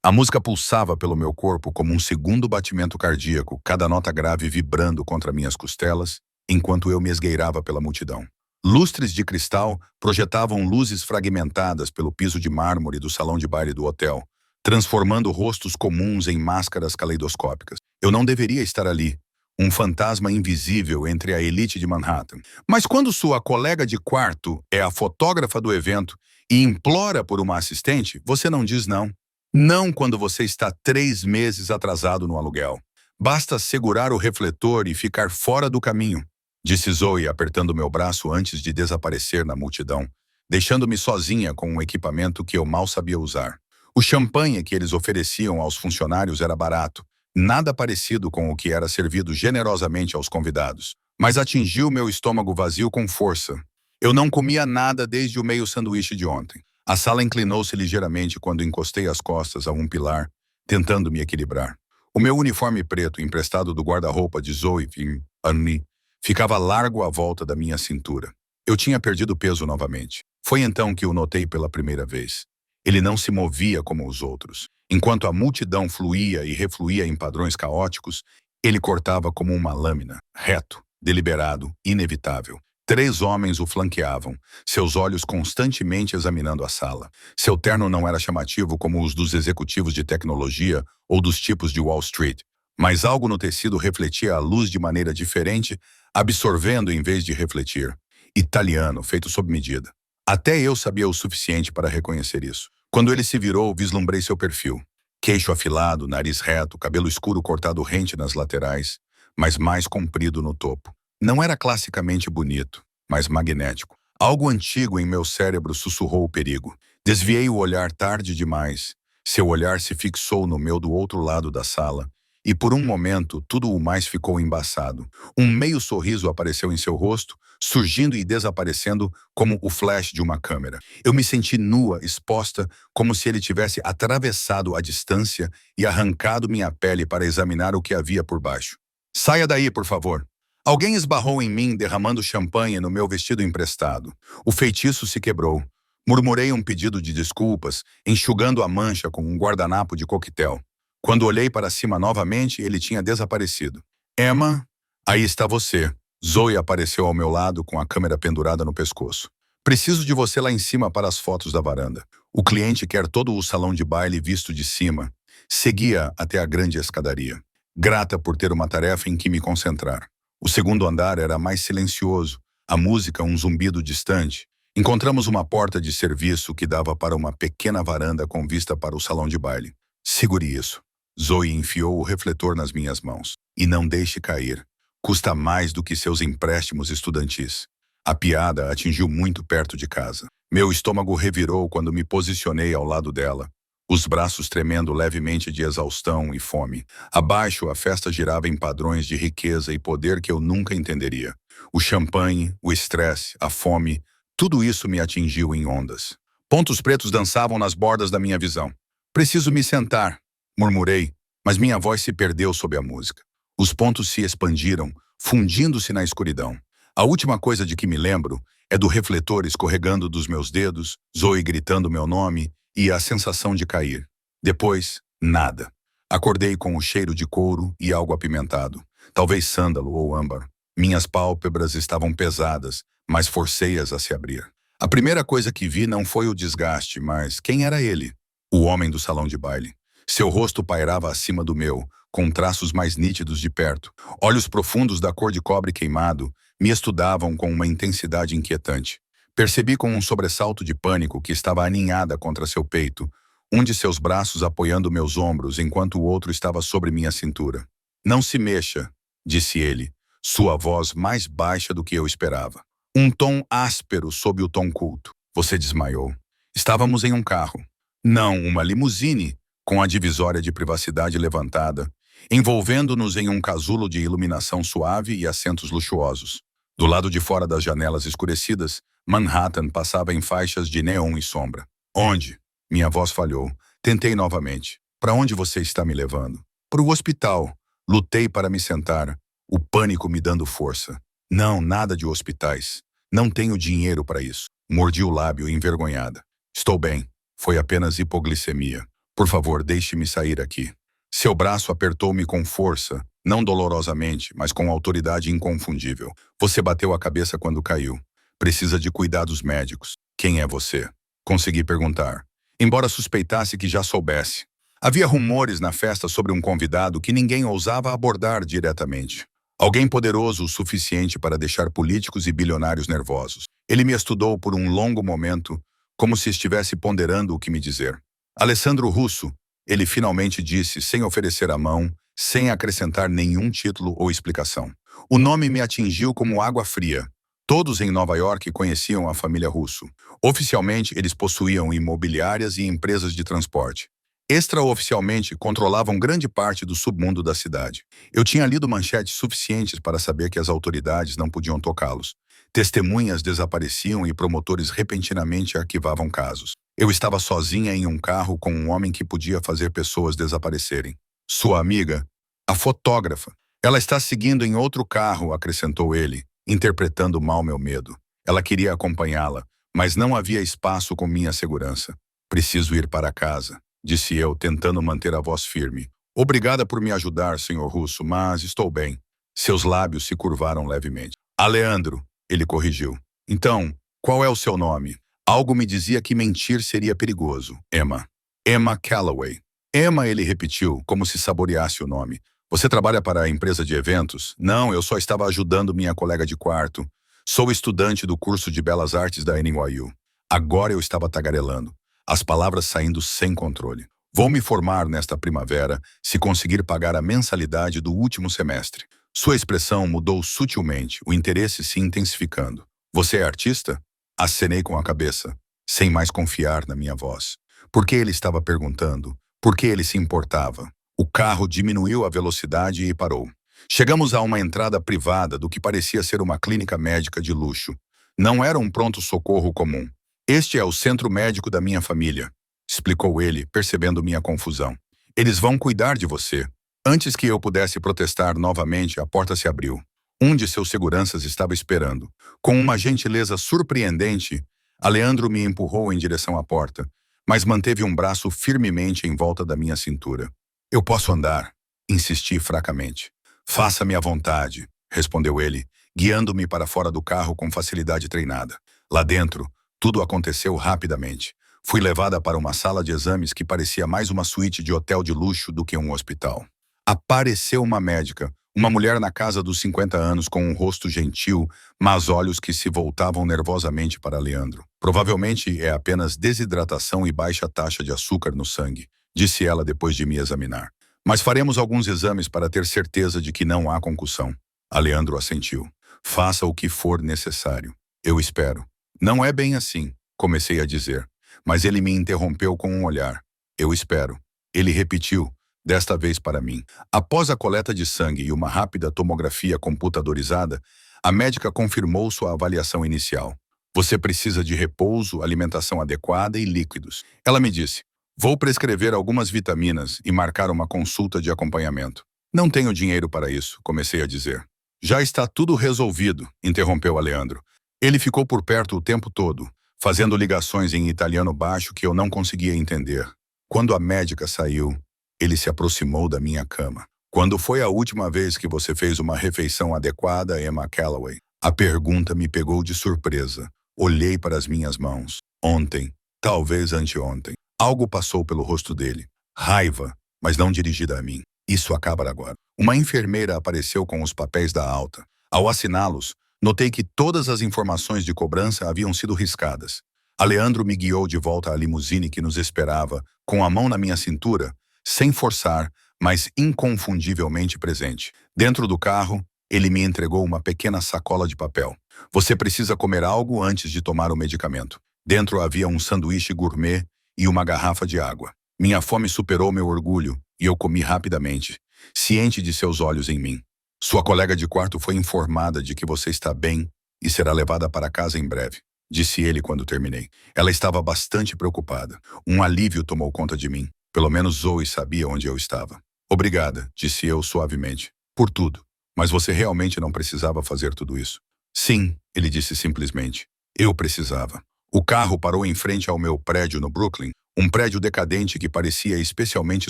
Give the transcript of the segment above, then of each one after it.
A música pulsava pelo meu corpo como um segundo batimento cardíaco, cada nota grave vibrando contra minhas costelas, enquanto eu me esgueirava pela multidão. Lustres de cristal projetavam luzes fragmentadas pelo piso de mármore do salão de baile do hotel, transformando rostos comuns em máscaras caleidoscópicas. Eu não deveria estar ali, um fantasma invisível entre a elite de Manhattan. Mas quando sua colega de quarto é a fotógrafa do evento e implora por uma assistente, você não diz não. Não quando você está 3 meses atrasado no aluguel. Basta segurar o refletor e ficar fora do caminho, disse Zoe apertando meu braço antes de desaparecer na multidão, deixando-me sozinha com um equipamento que eu mal sabia usar. O champanhe que eles ofereciam aos funcionários era barato, nada parecido com o que era servido generosamente aos convidados, mas atingiu meu estômago vazio com força. Eu não comia nada desde o meio sanduíche de ontem. A sala inclinou-se ligeiramente quando encostei as costas a um pilar, tentando me equilibrar. O meu uniforme preto, emprestado do guarda-roupa de Zoe e Annie, ficava largo à volta da minha cintura. Eu tinha perdido peso novamente. Foi então que o notei pela primeira vez. Ele não se movia como os outros. Enquanto a multidão fluía e refluía em padrões caóticos, ele cortava como uma lâmina, reto, deliberado, inevitável. 3 homens o flanqueavam, seus olhos constantemente examinando a sala. Seu terno não era chamativo como os dos executivos de tecnologia ou dos tipos de Wall Street, mas algo no tecido refletia a luz de maneira diferente, absorvendo em vez de refletir. Italiano, feito sob medida. Até eu sabia o suficiente para reconhecer isso. Quando ele se virou, vislumbrei seu perfil. Queixo afilado, nariz reto, cabelo escuro cortado rente nas laterais, mas mais comprido no topo. Não era classicamente bonito, mas magnético. Algo antigo em meu cérebro sussurrou o perigo. Desviei o olhar tarde demais. Seu olhar se fixou no meu do outro lado da sala, e por um momento tudo o mais ficou embaçado. Um meio sorriso apareceu em seu rosto, surgindo e desaparecendo como o flash de uma câmera. Eu me senti nua, exposta, como se ele tivesse atravessado a distância e arrancado minha pele para examinar o que havia por baixo. Saia daí, por favor. Alguém esbarrou em mim, derramando champanhe no meu vestido emprestado. O feitiço se quebrou. Murmurei um pedido de desculpas, enxugando a mancha com um guardanapo de coquetel. Quando olhei para cima novamente, ele tinha desaparecido. Emma, aí está você. Zoe apareceu ao meu lado com a câmera pendurada no pescoço. Preciso de você lá em cima para as fotos da varanda. O cliente quer todo o salão de baile visto de cima. Seguia até a grande escadaria, grata por ter uma tarefa em que me concentrar. O segundo andar era mais silencioso, a música um zumbido distante. Encontramos uma porta de serviço que dava para uma pequena varanda com vista para o salão de baile. Segure isso. Zoe enfiou o refletor nas minhas mãos. E não deixe cair. Custa mais do que seus empréstimos estudantis. A piada atingiu muito perto de casa. Meu estômago revirou quando me posicionei ao lado dela, os braços tremendo levemente de exaustão e fome. Abaixo, a festa girava em padrões de riqueza e poder que eu nunca entenderia. O champanhe, o estresse, a fome, tudo isso me atingiu em ondas. Pontos pretos dançavam nas bordas da minha visão. Preciso me sentar, murmurei, mas minha voz se perdeu sob a música. Os pontos se expandiram, fundindo-se na escuridão. A última coisa de que me lembro é do refletor escorregando dos meus dedos, Zoe gritando meu nome e a sensação de cair. Depois, nada. Acordei com o cheiro de couro e algo apimentado, talvez sândalo ou âmbar. Minhas pálpebras estavam pesadas, mas forcei-as a se abrir. A primeira coisa que vi não foi o desgaste, mas quem era ele? O homem do salão de baile. Seu rosto pairava acima do meu, com traços mais nítidos de perto. Olhos profundos da cor de cobre queimado me estudavam com uma intensidade inquietante. Percebi com um sobressalto de pânico que estava aninhada contra seu peito, um de seus braços apoiando meus ombros enquanto o outro estava sobre minha cintura. Não se mexa, disse ele, sua voz mais baixa do que eu esperava. Um tom áspero sob o tom culto. Você desmaiou. Estávamos em um carro. Não uma limusine, com a divisória de privacidade levantada, envolvendo-nos em um casulo de iluminação suave e assentos luxuosos. Do lado de fora das janelas escurecidas, Manhattan passava em faixas de neon e sombra. Onde? Minha voz falhou. Tentei novamente. Para onde você está me levando? Para o hospital. Lutei para me sentar, o pânico me dando força. Não, nada de hospitais. Não tenho dinheiro para isso. Mordi o lábio envergonhada. Estou bem. Foi apenas hipoglicemia. Por favor, deixe-me sair aqui. Seu braço apertou-me com força, não dolorosamente, mas com autoridade inconfundível. Você bateu a cabeça quando caiu. Precisa de cuidados médicos. Quem é você? Consegui perguntar, embora suspeitasse que já soubesse. Havia rumores na festa sobre um convidado que ninguém ousava abordar diretamente. Alguém poderoso o suficiente para deixar políticos e bilionários nervosos. Ele me estudou por um longo momento, como se estivesse ponderando o que me dizer. Alessandro Russo, ele finalmente disse, sem oferecer a mão, sem acrescentar nenhum título ou explicação. O nome me atingiu como água fria. Todos em Nova York conheciam a família Russo. Oficialmente, eles possuíam imobiliárias e empresas de transporte. Extraoficialmente, controlavam grande parte do submundo da cidade. Eu tinha lido manchetes suficientes para saber que as autoridades não podiam tocá-los. Testemunhas desapareciam e promotores repentinamente arquivavam casos. Eu estava sozinha em um carro com um homem que podia fazer pessoas desaparecerem. Sua amiga, a fotógrafa. Ela está seguindo em outro carro, acrescentou ele, interpretando mal meu medo. Ela queria acompanhá-la, mas não havia espaço com minha segurança. Preciso ir para casa, disse eu, tentando manter a voz firme. Obrigada por me ajudar, senhor Russo, mas estou bem. Seus lábios se curvaram levemente. Aleandro, ele corrigiu. Então, qual é o seu nome? Algo me dizia que mentir seria perigoso. Emma. Emma Calloway. Emma, ele repetiu, como se saboreasse o nome. Você trabalha para a empresa de eventos? Não, eu só estava ajudando minha colega de quarto. Sou estudante do curso de Belas Artes da NYU. Agora eu estava tagarelando, as palavras saindo sem controle. Vou me formar nesta primavera se conseguir pagar a mensalidade do último semestre. Sua expressão mudou sutilmente, o interesse se intensificando. Você é artista? Acenei com a cabeça, sem mais confiar na minha voz. Por que ele estava perguntando? Por que ele se importava? O carro diminuiu a velocidade e parou. Chegamos a uma entrada privada do que parecia ser uma clínica médica de luxo. Não era um pronto-socorro comum. Este é o centro médico da minha família, explicou ele, percebendo minha confusão. Eles vão cuidar de você. Antes que eu pudesse protestar novamente, a porta se abriu. Um de seus seguranças estava esperando. Com uma gentileza surpreendente, Aleandro me empurrou em direção à porta, mas manteve um braço firmemente em volta da minha cintura. Eu posso andar, insisti fracamente. Faça-me à vontade, respondeu ele, guiando-me para fora do carro com facilidade treinada. Lá dentro, tudo aconteceu rapidamente. Fui levada para uma sala de exames que parecia mais uma suíte de hotel de luxo do que um hospital. Apareceu uma médica, uma mulher na casa dos 50 anos com um rosto gentil, mas olhos que se voltavam nervosamente para Leandro. Provavelmente é apenas desidratação e baixa taxa de açúcar no sangue, disse ela depois de me examinar. Mas faremos alguns exames para ter certeza de que não há concussão. Aleandro assentiu. Faça o que for necessário. Eu espero. Não é bem assim, comecei a dizer, mas ele me interrompeu com um olhar. Eu espero. Ele repetiu, desta vez para mim. Após a coleta de sangue e uma rápida tomografia computadorizada, a médica confirmou sua avaliação inicial. Você precisa de repouso, alimentação adequada e líquidos. Ela me disse, vou prescrever algumas vitaminas e marcar uma consulta de acompanhamento. Não tenho dinheiro para isso, comecei a dizer. Já está tudo resolvido, interrompeu Aleandro. Ele ficou por perto o tempo todo, fazendo ligações em italiano baixo que eu não conseguia entender. Quando a médica saiu, ele se aproximou da minha cama. Quando foi a última vez que você fez uma refeição adequada, Emma Calloway? A pergunta me pegou de surpresa. Olhei para as minhas mãos. Ontem, talvez anteontem. Algo passou pelo rosto dele. Raiva, mas não dirigida a mim. Isso acaba agora. Uma enfermeira apareceu com os papéis da alta. Ao assiná-los, notei que todas as informações de cobrança haviam sido riscadas. Aleandro me guiou de volta à limusine que nos esperava, com a mão na minha cintura, sem forçar, mas inconfundivelmente presente. Dentro do carro, ele me entregou uma pequena sacola de papel. Você precisa comer algo antes de tomar o medicamento. Dentro havia um sanduíche gourmet e uma garrafa de água. Minha fome superou meu orgulho e eu comi rapidamente, ciente de seus olhos em mim. Sua colega de quarto foi informada de que você está bem e será levada para casa em breve, disse ele quando terminei. Ela estava bastante preocupada. Um alívio tomou conta de mim. Pelo menos Zoe sabia onde eu estava. Obrigada, disse eu suavemente, por tudo. Mas você realmente não precisava fazer tudo isso. Sim, ele disse simplesmente. Eu precisava. O carro parou em frente ao meu prédio no Brooklyn, Um prédio decadente que parecia especialmente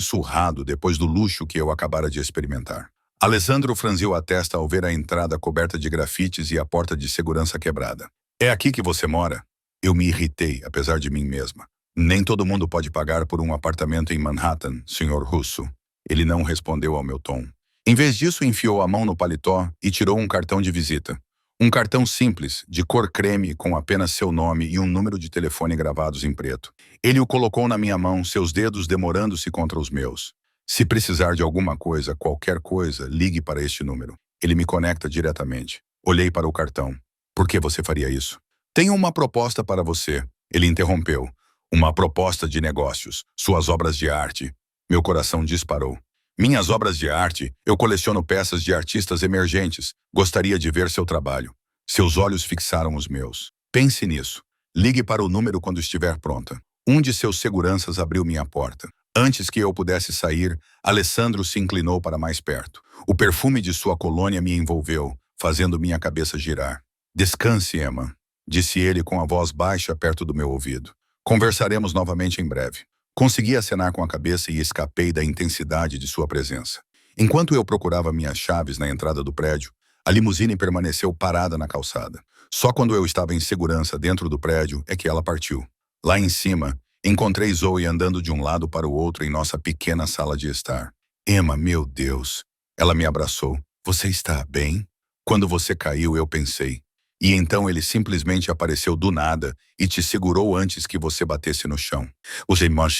surrado depois do luxo que eu acabara de experimentar. Alessandro franziu a testa ao ver a entrada coberta de grafites e a porta de segurança quebrada. É aqui que você mora? Eu me irritei, apesar de mim mesma. Nem todo mundo pode pagar por um apartamento em Manhattan, Sr. Russo. Ele não respondeu ao meu tom. Em vez disso, enfiou a mão no paletó e tirou um cartão de visita. Um cartão simples, de cor creme, com apenas seu nome e um número de telefone gravados em preto. Ele o colocou na minha mão, seus dedos demorando-se contra os meus. Se precisar de alguma coisa, qualquer coisa, ligue para este número. Ele me conecta diretamente. Olhei para o cartão. Por que você faria isso? Tenho uma proposta para você. Ele interrompeu. Uma proposta de negócios. Suas obras de arte. Meu coração disparou. Minhas obras de arte, eu coleciono peças de artistas emergentes. Gostaria de ver seu trabalho. Seus olhos fixaram os meus. Pense nisso. Ligue para o número quando estiver pronta. Um de seus seguranças abriu minha porta. Antes que eu pudesse sair, Alessandro se inclinou para mais perto. O perfume de sua colônia me envolveu, fazendo minha cabeça girar. Descanse, Emma, disse ele com a voz baixa perto do meu ouvido. Conversaremos novamente em breve. Consegui acenar com a cabeça e escapei da intensidade de sua presença. Enquanto eu procurava minhas chaves na entrada do prédio, a limusine permaneceu parada na calçada. Só quando eu estava em segurança dentro do prédio é que ela partiu. Lá em cima, encontrei Zoe andando de um lado para o outro em nossa pequena sala de estar. Emma, meu Deus. Ela me abraçou. Você está bem? Quando você caiu, eu pensei. E então ele simplesmente apareceu do nada e te segurou antes que você batesse no chão.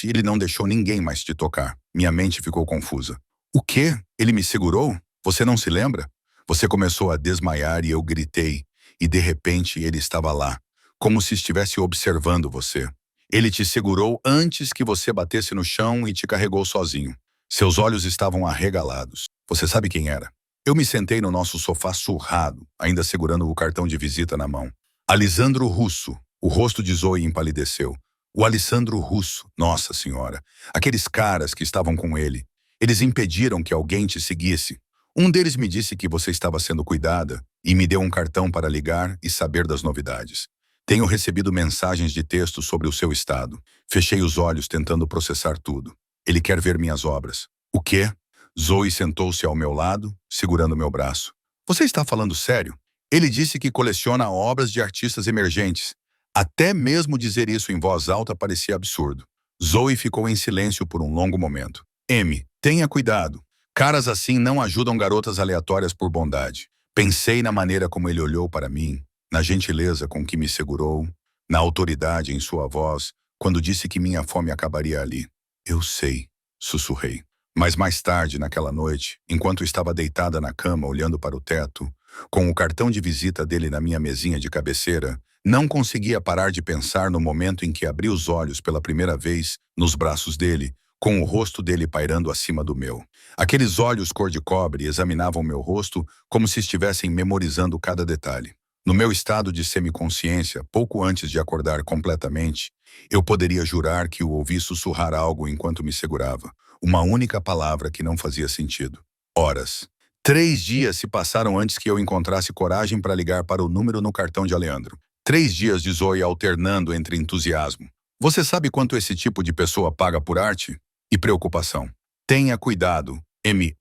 Ele não deixou ninguém mais te tocar. Minha mente ficou confusa. O quê? Ele me segurou? Você não se lembra? Você começou a desmaiar e eu gritei. E de repente ele estava lá, como se estivesse observando você. Ele te segurou antes que você batesse no chão e te carregou sozinho. Seus olhos estavam arregalados. Você sabe quem era? Eu me sentei no nosso sofá surrado, ainda segurando o cartão de visita na mão. Alessandro Russo. O rosto de Zoe empalideceu. O Alessandro Russo, nossa senhora. Aqueles caras que estavam com ele. Eles impediram que alguém te seguisse. Um deles me disse que você estava sendo cuidada e me deu um cartão para ligar e saber das novidades. Tenho recebido mensagens de texto sobre o seu estado. Fechei os olhos tentando processar tudo. Ele quer ver minhas obras. O quê? Zoe sentou-se ao meu lado, segurando meu braço. Você está falando sério? Ele disse que coleciona obras de artistas emergentes. Até mesmo dizer isso em voz alta parecia absurdo. Zoe ficou em silêncio por um longo momento. M, tenha cuidado. Caras assim não ajudam garotas aleatórias por bondade. Pensei na maneira como ele olhou para mim, na gentileza com que me segurou, na autoridade em sua voz, quando disse que minha fome acabaria ali. Eu sei, sussurrei. Mas mais tarde, naquela noite, enquanto estava deitada na cama olhando para o teto, com o cartão de visita dele na minha mesinha de cabeceira, não conseguia parar de pensar no momento em que abri os olhos pela primeira vez nos braços dele, com o rosto dele pairando acima do meu. Aqueles olhos cor de cobre examinavam meu rosto como se estivessem memorizando cada detalhe. No meu estado de semiconsciência, pouco antes de acordar completamente, eu poderia jurar que o ouvi sussurrar algo enquanto me segurava. Uma única palavra que não fazia sentido. Horas. 3 dias se passaram antes que eu encontrasse coragem para ligar para o número no cartão de Alessandro. 3 dias de Zoe alternando entre entusiasmo. Você sabe quanto esse tipo de pessoa paga por arte? E preocupação. Tenha cuidado.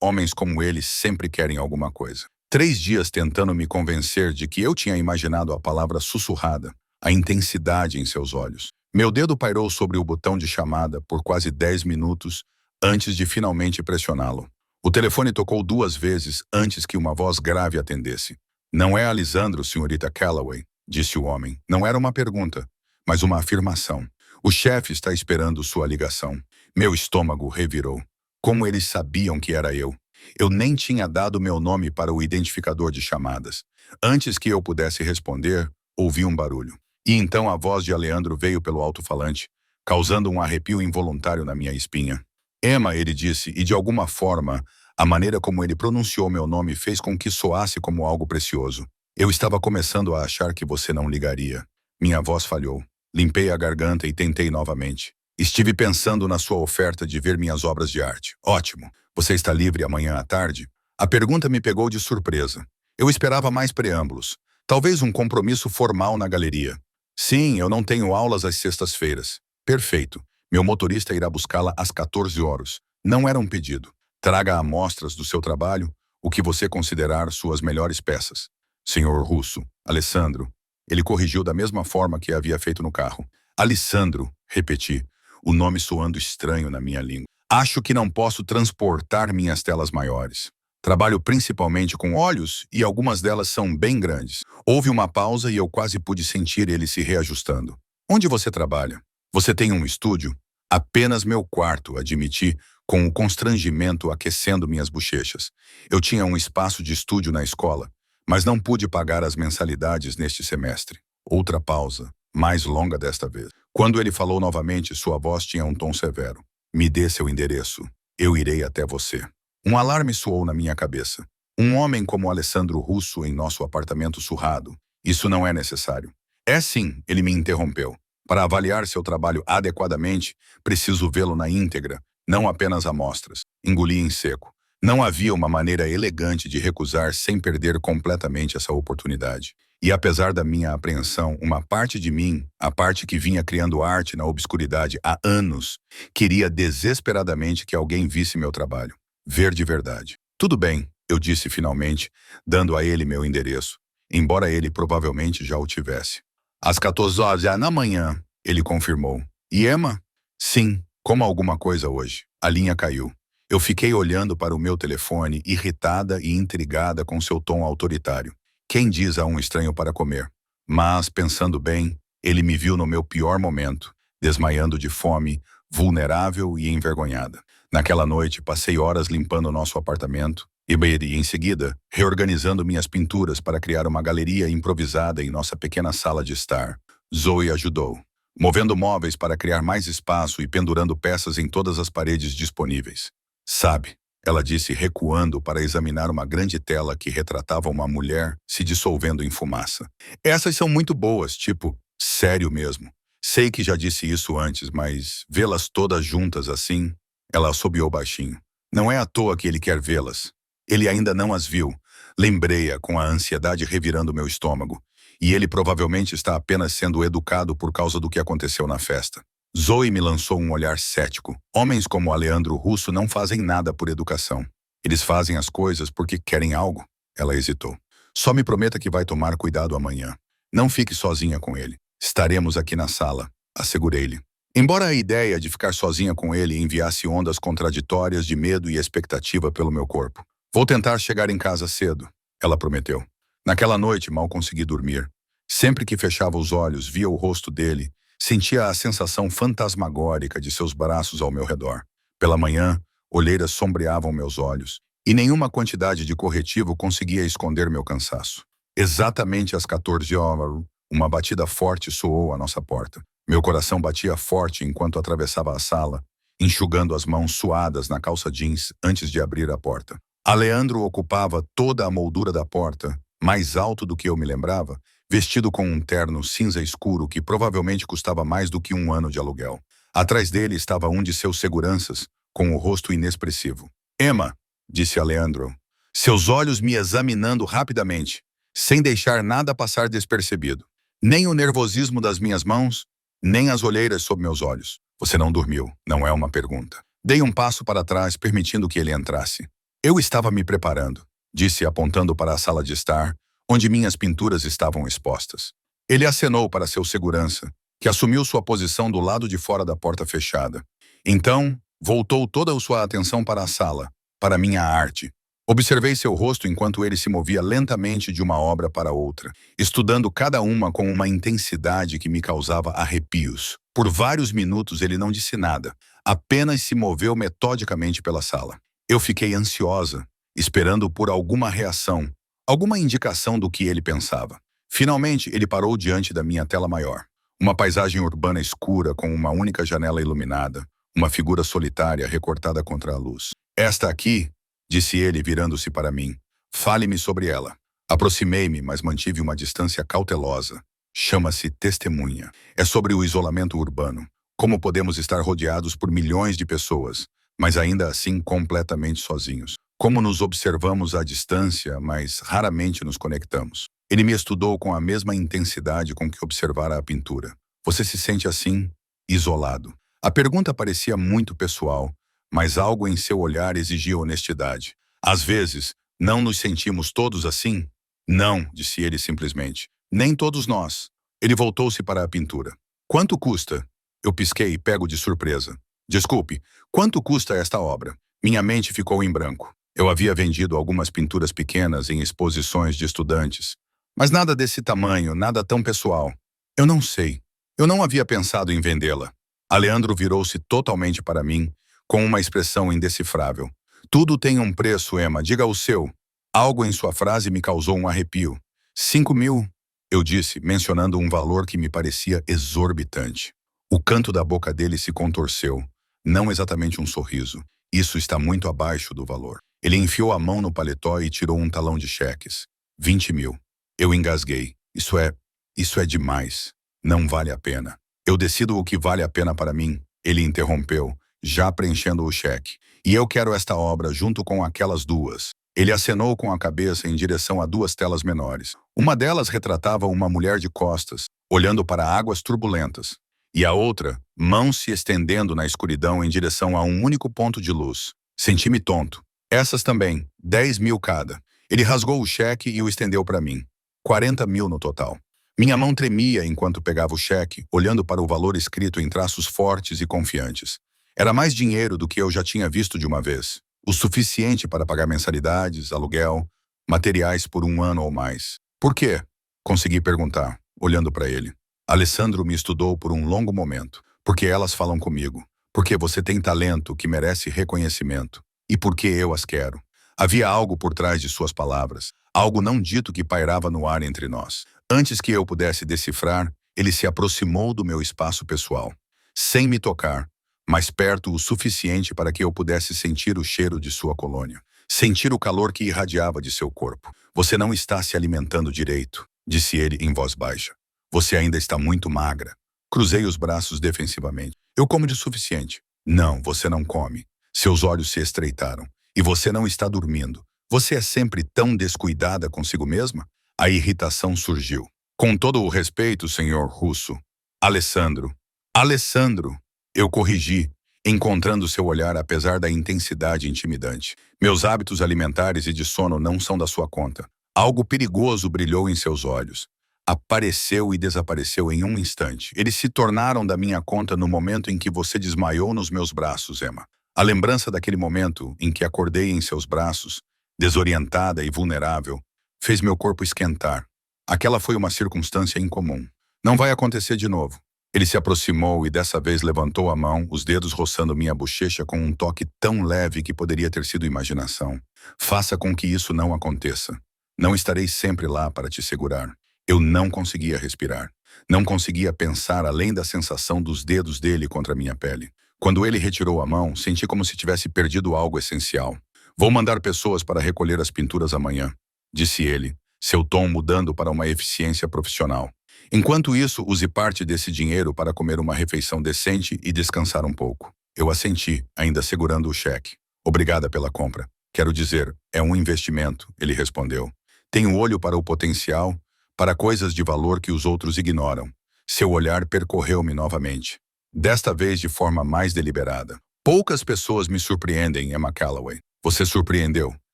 Homens como ele sempre querem alguma coisa. 3 dias tentando me convencer de que eu tinha imaginado a palavra sussurrada, a intensidade em seus olhos. Meu dedo pairou sobre o botão de chamada por quase 10 minutos antes de finalmente pressioná-lo. O telefone tocou 2 vezes antes que uma voz grave atendesse. Não é Alessandro, senhorita Calloway, disse o homem. Não era uma pergunta, mas uma afirmação. O chefe está esperando sua ligação. Meu estômago revirou. Como eles sabiam que era eu? Eu nem tinha dado meu nome para o identificador de chamadas. Antes que eu pudesse responder, ouvi um barulho. E então a voz de Alessandro veio pelo alto-falante, causando um arrepio involuntário na minha espinha. Emma, ele disse, e de alguma forma, a maneira como ele pronunciou meu nome fez com que soasse como algo precioso. Eu estava começando a achar que você não ligaria. Minha voz falhou. Limpei a garganta e tentei novamente. Estive pensando na sua oferta de ver minhas obras de arte. Ótimo. Você está livre amanhã à tarde? A pergunta me pegou de surpresa. Eu esperava mais preâmbulos. Talvez um compromisso formal na galeria. Sim, eu não tenho aulas às sextas-feiras. Perfeito. Meu motorista irá buscá-la às 14 horas. Não era um pedido. Traga amostras do seu trabalho, o que você considerar suas melhores peças. Senhor Russo, Alessandro. Ele corrigiu da mesma forma que havia feito no carro. Alessandro, repeti, o nome soando estranho na minha língua. Acho que não posso transportar minhas telas maiores. Trabalho principalmente com óleos e algumas delas são bem grandes. Houve uma pausa e eu quase pude sentir ele se reajustando. Onde você trabalha? Você tem um estúdio? Apenas meu quarto, admiti, com o constrangimento aquecendo minhas bochechas. Eu tinha um espaço de estúdio na escola, mas não pude pagar as mensalidades neste semestre. Outra pausa, mais longa desta vez. Quando ele falou novamente, sua voz tinha um tom severo. Me dê seu endereço. Eu irei até você. Um alarme soou na minha cabeça. Um homem como Alessandro Russo em nosso apartamento surrado. Isso não é necessário. É sim, ele me interrompeu. Para avaliar seu trabalho adequadamente, preciso vê-lo na íntegra, não apenas amostras. Engoli em seco. Não havia uma maneira elegante de recusar sem perder completamente essa oportunidade. E apesar da minha apreensão, uma parte de mim, a parte que vinha criando arte na obscuridade há anos, queria desesperadamente que alguém visse meu trabalho. Ver de verdade. Tudo bem, eu disse finalmente, dando a ele meu endereço, embora ele provavelmente já o tivesse. Às 14 horas da manhã, ele confirmou. E Emma? Sim, como alguma coisa hoje. A linha caiu. Eu fiquei olhando para o meu telefone, irritada e intrigada com seu tom autoritário. Quem diz a um estranho para comer? Mas, pensando bem, ele me viu no meu pior momento, desmaiando de fome, vulnerável e envergonhada. Naquela noite, passei horas limpando nosso apartamento e, em seguida, reorganizando minhas pinturas para criar uma galeria improvisada em nossa pequena sala de estar. Zoe ajudou, movendo móveis para criar mais espaço e pendurando peças em todas as paredes disponíveis. Sabe, ela disse recuando para examinar uma grande tela que retratava uma mulher se dissolvendo em fumaça. Essas são muito boas, tipo, sério mesmo. Sei que já disse isso antes, mas vê-las todas juntas assim... Ela assobiou baixinho. Não é à toa que ele quer vê-las. Ele ainda não as viu. Lembrei-a com a ansiedade revirando meu estômago. E ele provavelmente está apenas sendo educado por causa do que aconteceu na festa. Zoe me lançou um olhar cético. Homens como Alessandro Russo não fazem nada por educação. Eles fazem as coisas porque querem algo. Ela hesitou. Só me prometa que vai tomar cuidado amanhã. Não fique sozinha com ele. Estaremos aqui na sala, assegurei-lhe. Embora a ideia de ficar sozinha com ele enviasse ondas contraditórias de medo e expectativa pelo meu corpo. Vou tentar chegar em casa cedo, ela prometeu. Naquela noite mal consegui dormir. Sempre que fechava os olhos, via o rosto dele, sentia a sensação fantasmagórica de seus braços ao meu redor. Pela manhã, olheiras sombreavam meus olhos, e nenhuma quantidade de corretivo conseguia esconder meu cansaço. Exatamente às 14 horas, uma batida forte soou à nossa porta. Meu coração batia forte enquanto atravessava a sala, enxugando as mãos suadas na calça jeans antes de abrir a porta. Alessandro ocupava toda a moldura da porta, mais alto do que eu me lembrava, vestido com um terno cinza escuro que provavelmente custava mais do que um ano de aluguel. Atrás dele estava um de seus seguranças, com o rosto inexpressivo. Emma, disse Alessandro, seus olhos me examinando rapidamente, sem deixar nada passar despercebido. Nem o nervosismo das minhas mãos, nem as olheiras sob meus olhos. Você não dormiu, não é uma pergunta. Dei um passo para trás, permitindo que ele entrasse. Eu estava me preparando, disse apontando para a sala de estar, onde minhas pinturas estavam expostas. Ele acenou para seu segurança, que assumiu sua posição do lado de fora da porta fechada. Então, voltou toda a sua atenção para a sala, para minha arte. Observei seu rosto enquanto ele se movia lentamente de uma obra para outra, estudando cada uma com uma intensidade que me causava arrepios. Por vários minutos ele não disse nada, apenas se moveu metodicamente pela sala. Eu fiquei ansiosa, esperando por alguma reação, alguma indicação do que ele pensava. Finalmente, ele parou diante da minha tela maior. Uma paisagem urbana escura com uma única janela iluminada, uma figura solitária recortada contra a luz. Esta aqui, disse ele virando-se para mim. Fale-me sobre ela. Aproximei-me, mas mantive uma distância cautelosa. Chama-se testemunha. É sobre o isolamento urbano. Como podemos estar rodeados por milhões de pessoas, mas ainda assim completamente sozinhos. Como nos observamos à distância, mas raramente nos conectamos. Ele me estudou com a mesma intensidade com que observara a pintura. Você se sente assim, isolado. A pergunta parecia muito pessoal, mas algo em seu olhar exigia honestidade. Às vezes, não nos sentimos todos assim? Não, disse ele simplesmente. Nem todos nós. Ele voltou-se para a pintura. Quanto custa? Eu pisquei, pego de surpresa. Desculpe, quanto custa esta obra? Minha mente ficou em branco. Eu havia vendido algumas pinturas pequenas em exposições de estudantes, mas nada desse tamanho, nada tão pessoal. Eu não sei. Eu não havia pensado em vendê-la. Aleandro virou-se totalmente para mim, com uma expressão indecifrável. Tudo tem um preço, Emma, diga o seu. Algo em sua frase me causou um arrepio. 5.000, eu disse, mencionando um valor que me parecia exorbitante. O canto da boca dele se contorceu. Não exatamente um sorriso. Isso está muito abaixo do valor. Ele enfiou a mão no paletó e tirou um talão de cheques. 20.000. Eu engasguei. Isso é demais. Não vale a pena. Eu decido o que vale a pena para mim, ele interrompeu, já preenchendo o cheque. E eu quero esta obra junto com aquelas duas. Ele acenou com a cabeça em direção a duas telas menores. Uma delas retratava uma mulher de costas, olhando para águas turbulentas. E a outra, mãos se estendendo na escuridão em direção a um único ponto de luz. Senti-me tonto. Essas também, 10.000 cada. Ele rasgou o cheque e o estendeu para mim. 40.000 no total. Minha mão tremia enquanto pegava o cheque, olhando para o valor escrito em traços fortes e confiantes. Era mais dinheiro do que eu já tinha visto de uma vez. O suficiente para pagar mensalidades, aluguel, materiais por um ano ou mais. Por quê? Consegui perguntar, olhando para ele. Alessandro me estudou por um longo momento. Porque elas falam comigo. Porque você tem talento que merece reconhecimento. E porque eu as quero. Havia algo por trás de suas palavras. Algo não dito que pairava no ar entre nós. Antes que eu pudesse decifrar, ele se aproximou do meu espaço pessoal. Sem me tocar, mas perto o suficiente para que eu pudesse sentir o cheiro de sua colônia. Sentir o calor que irradiava de seu corpo. Você não está se alimentando direito, disse ele em voz baixa. Você ainda está muito magra. Cruzei os braços defensivamente. Eu como de suficiente. Não, você não come. Seus olhos se estreitaram. E você não está dormindo. Você é sempre tão descuidada consigo mesma? A irritação surgiu. Com todo o respeito, senhor Russo. Alessandro. Alessandro. Eu corrigi, encontrando seu olhar apesar da intensidade intimidante. Meus hábitos alimentares e de sono não são da sua conta. Algo perigoso brilhou em seus olhos. Apareceu e desapareceu em um instante. Eles se tornaram da minha conta no momento em que você desmaiou nos meus braços, Emma. A lembrança daquele momento em que acordei em seus braços, desorientada e vulnerável, fez meu corpo esquentar. Aquela foi uma circunstância incomum. Não vai acontecer de novo. Ele se aproximou e dessa vez levantou a mão, os dedos roçando minha bochecha com um toque tão leve que poderia ter sido imaginação. Faça com que isso não aconteça. Não estarei sempre lá para te segurar. Eu não conseguia respirar. Não conseguia pensar além da sensação dos dedos dele contra minha pele. Quando ele retirou a mão, senti como se tivesse perdido algo essencial. Vou mandar pessoas para recolher as pinturas amanhã, disse ele, seu tom mudando para uma eficiência profissional. Enquanto isso, use parte desse dinheiro para comer uma refeição decente e descansar um pouco. Eu assenti, ainda segurando o cheque. Obrigada pela compra. Quero dizer, é um investimento, ele respondeu. Tenho olho para o potencial, para coisas de valor que os outros ignoram. Seu olhar percorreu-me novamente. Desta vez de forma mais deliberada. Poucas pessoas me surpreendem, Emma Calloway. Você surpreendeu.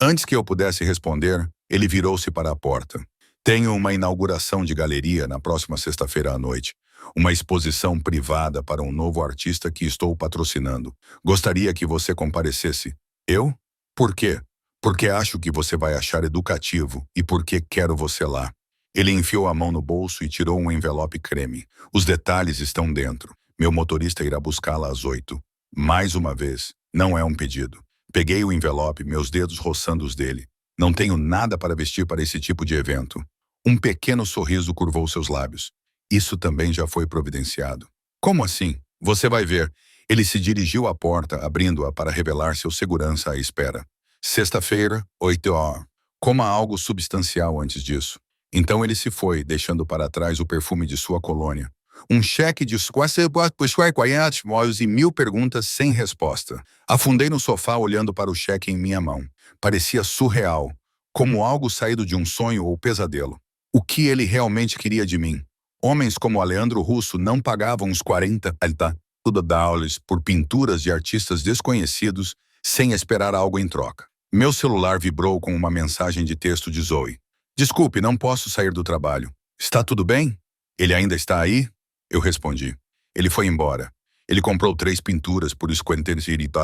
Antes que eu pudesse responder, ele virou-se para a porta. Tenho uma inauguração de galeria na próxima sexta-feira à noite. Uma exposição privada para um novo artista que estou patrocinando. Gostaria que você comparecesse. Eu? Por quê? Porque acho que você vai achar educativo e porque quero você lá. Ele enfiou a mão no bolso e tirou um envelope creme. Os detalhes estão dentro. Meu motorista irá buscá-la às 8. Mais uma vez, não é um pedido. Peguei o envelope, meus dedos roçando os dele. Não tenho nada para vestir para esse tipo de evento. Um pequeno sorriso curvou seus lábios. Isso também já foi providenciado. Como assim? Você vai ver. Ele se dirigiu à porta, abrindo-a para revelar seu segurança à espera. Sexta-feira, 8 horas. Coma algo substancial antes disso. Então ele se foi, deixando para trás o perfume de sua colônia. Um cheque de quase 400 e 1.000 perguntas sem resposta. Afundei no sofá olhando para o cheque em minha mão. Parecia surreal, como algo saído de um sonho ou pesadelo. O que ele realmente queria de mim? Homens como Aleandro Russo não pagavam os 40. dólares por pinturas de artistas desconhecidos sem esperar algo em troca. Meu celular vibrou com uma mensagem de texto de Zoe. Desculpe, não posso sair do trabalho. Está tudo bem? Ele ainda está aí? Eu respondi. Ele foi embora. Ele comprou 3 pinturas por R$ 50.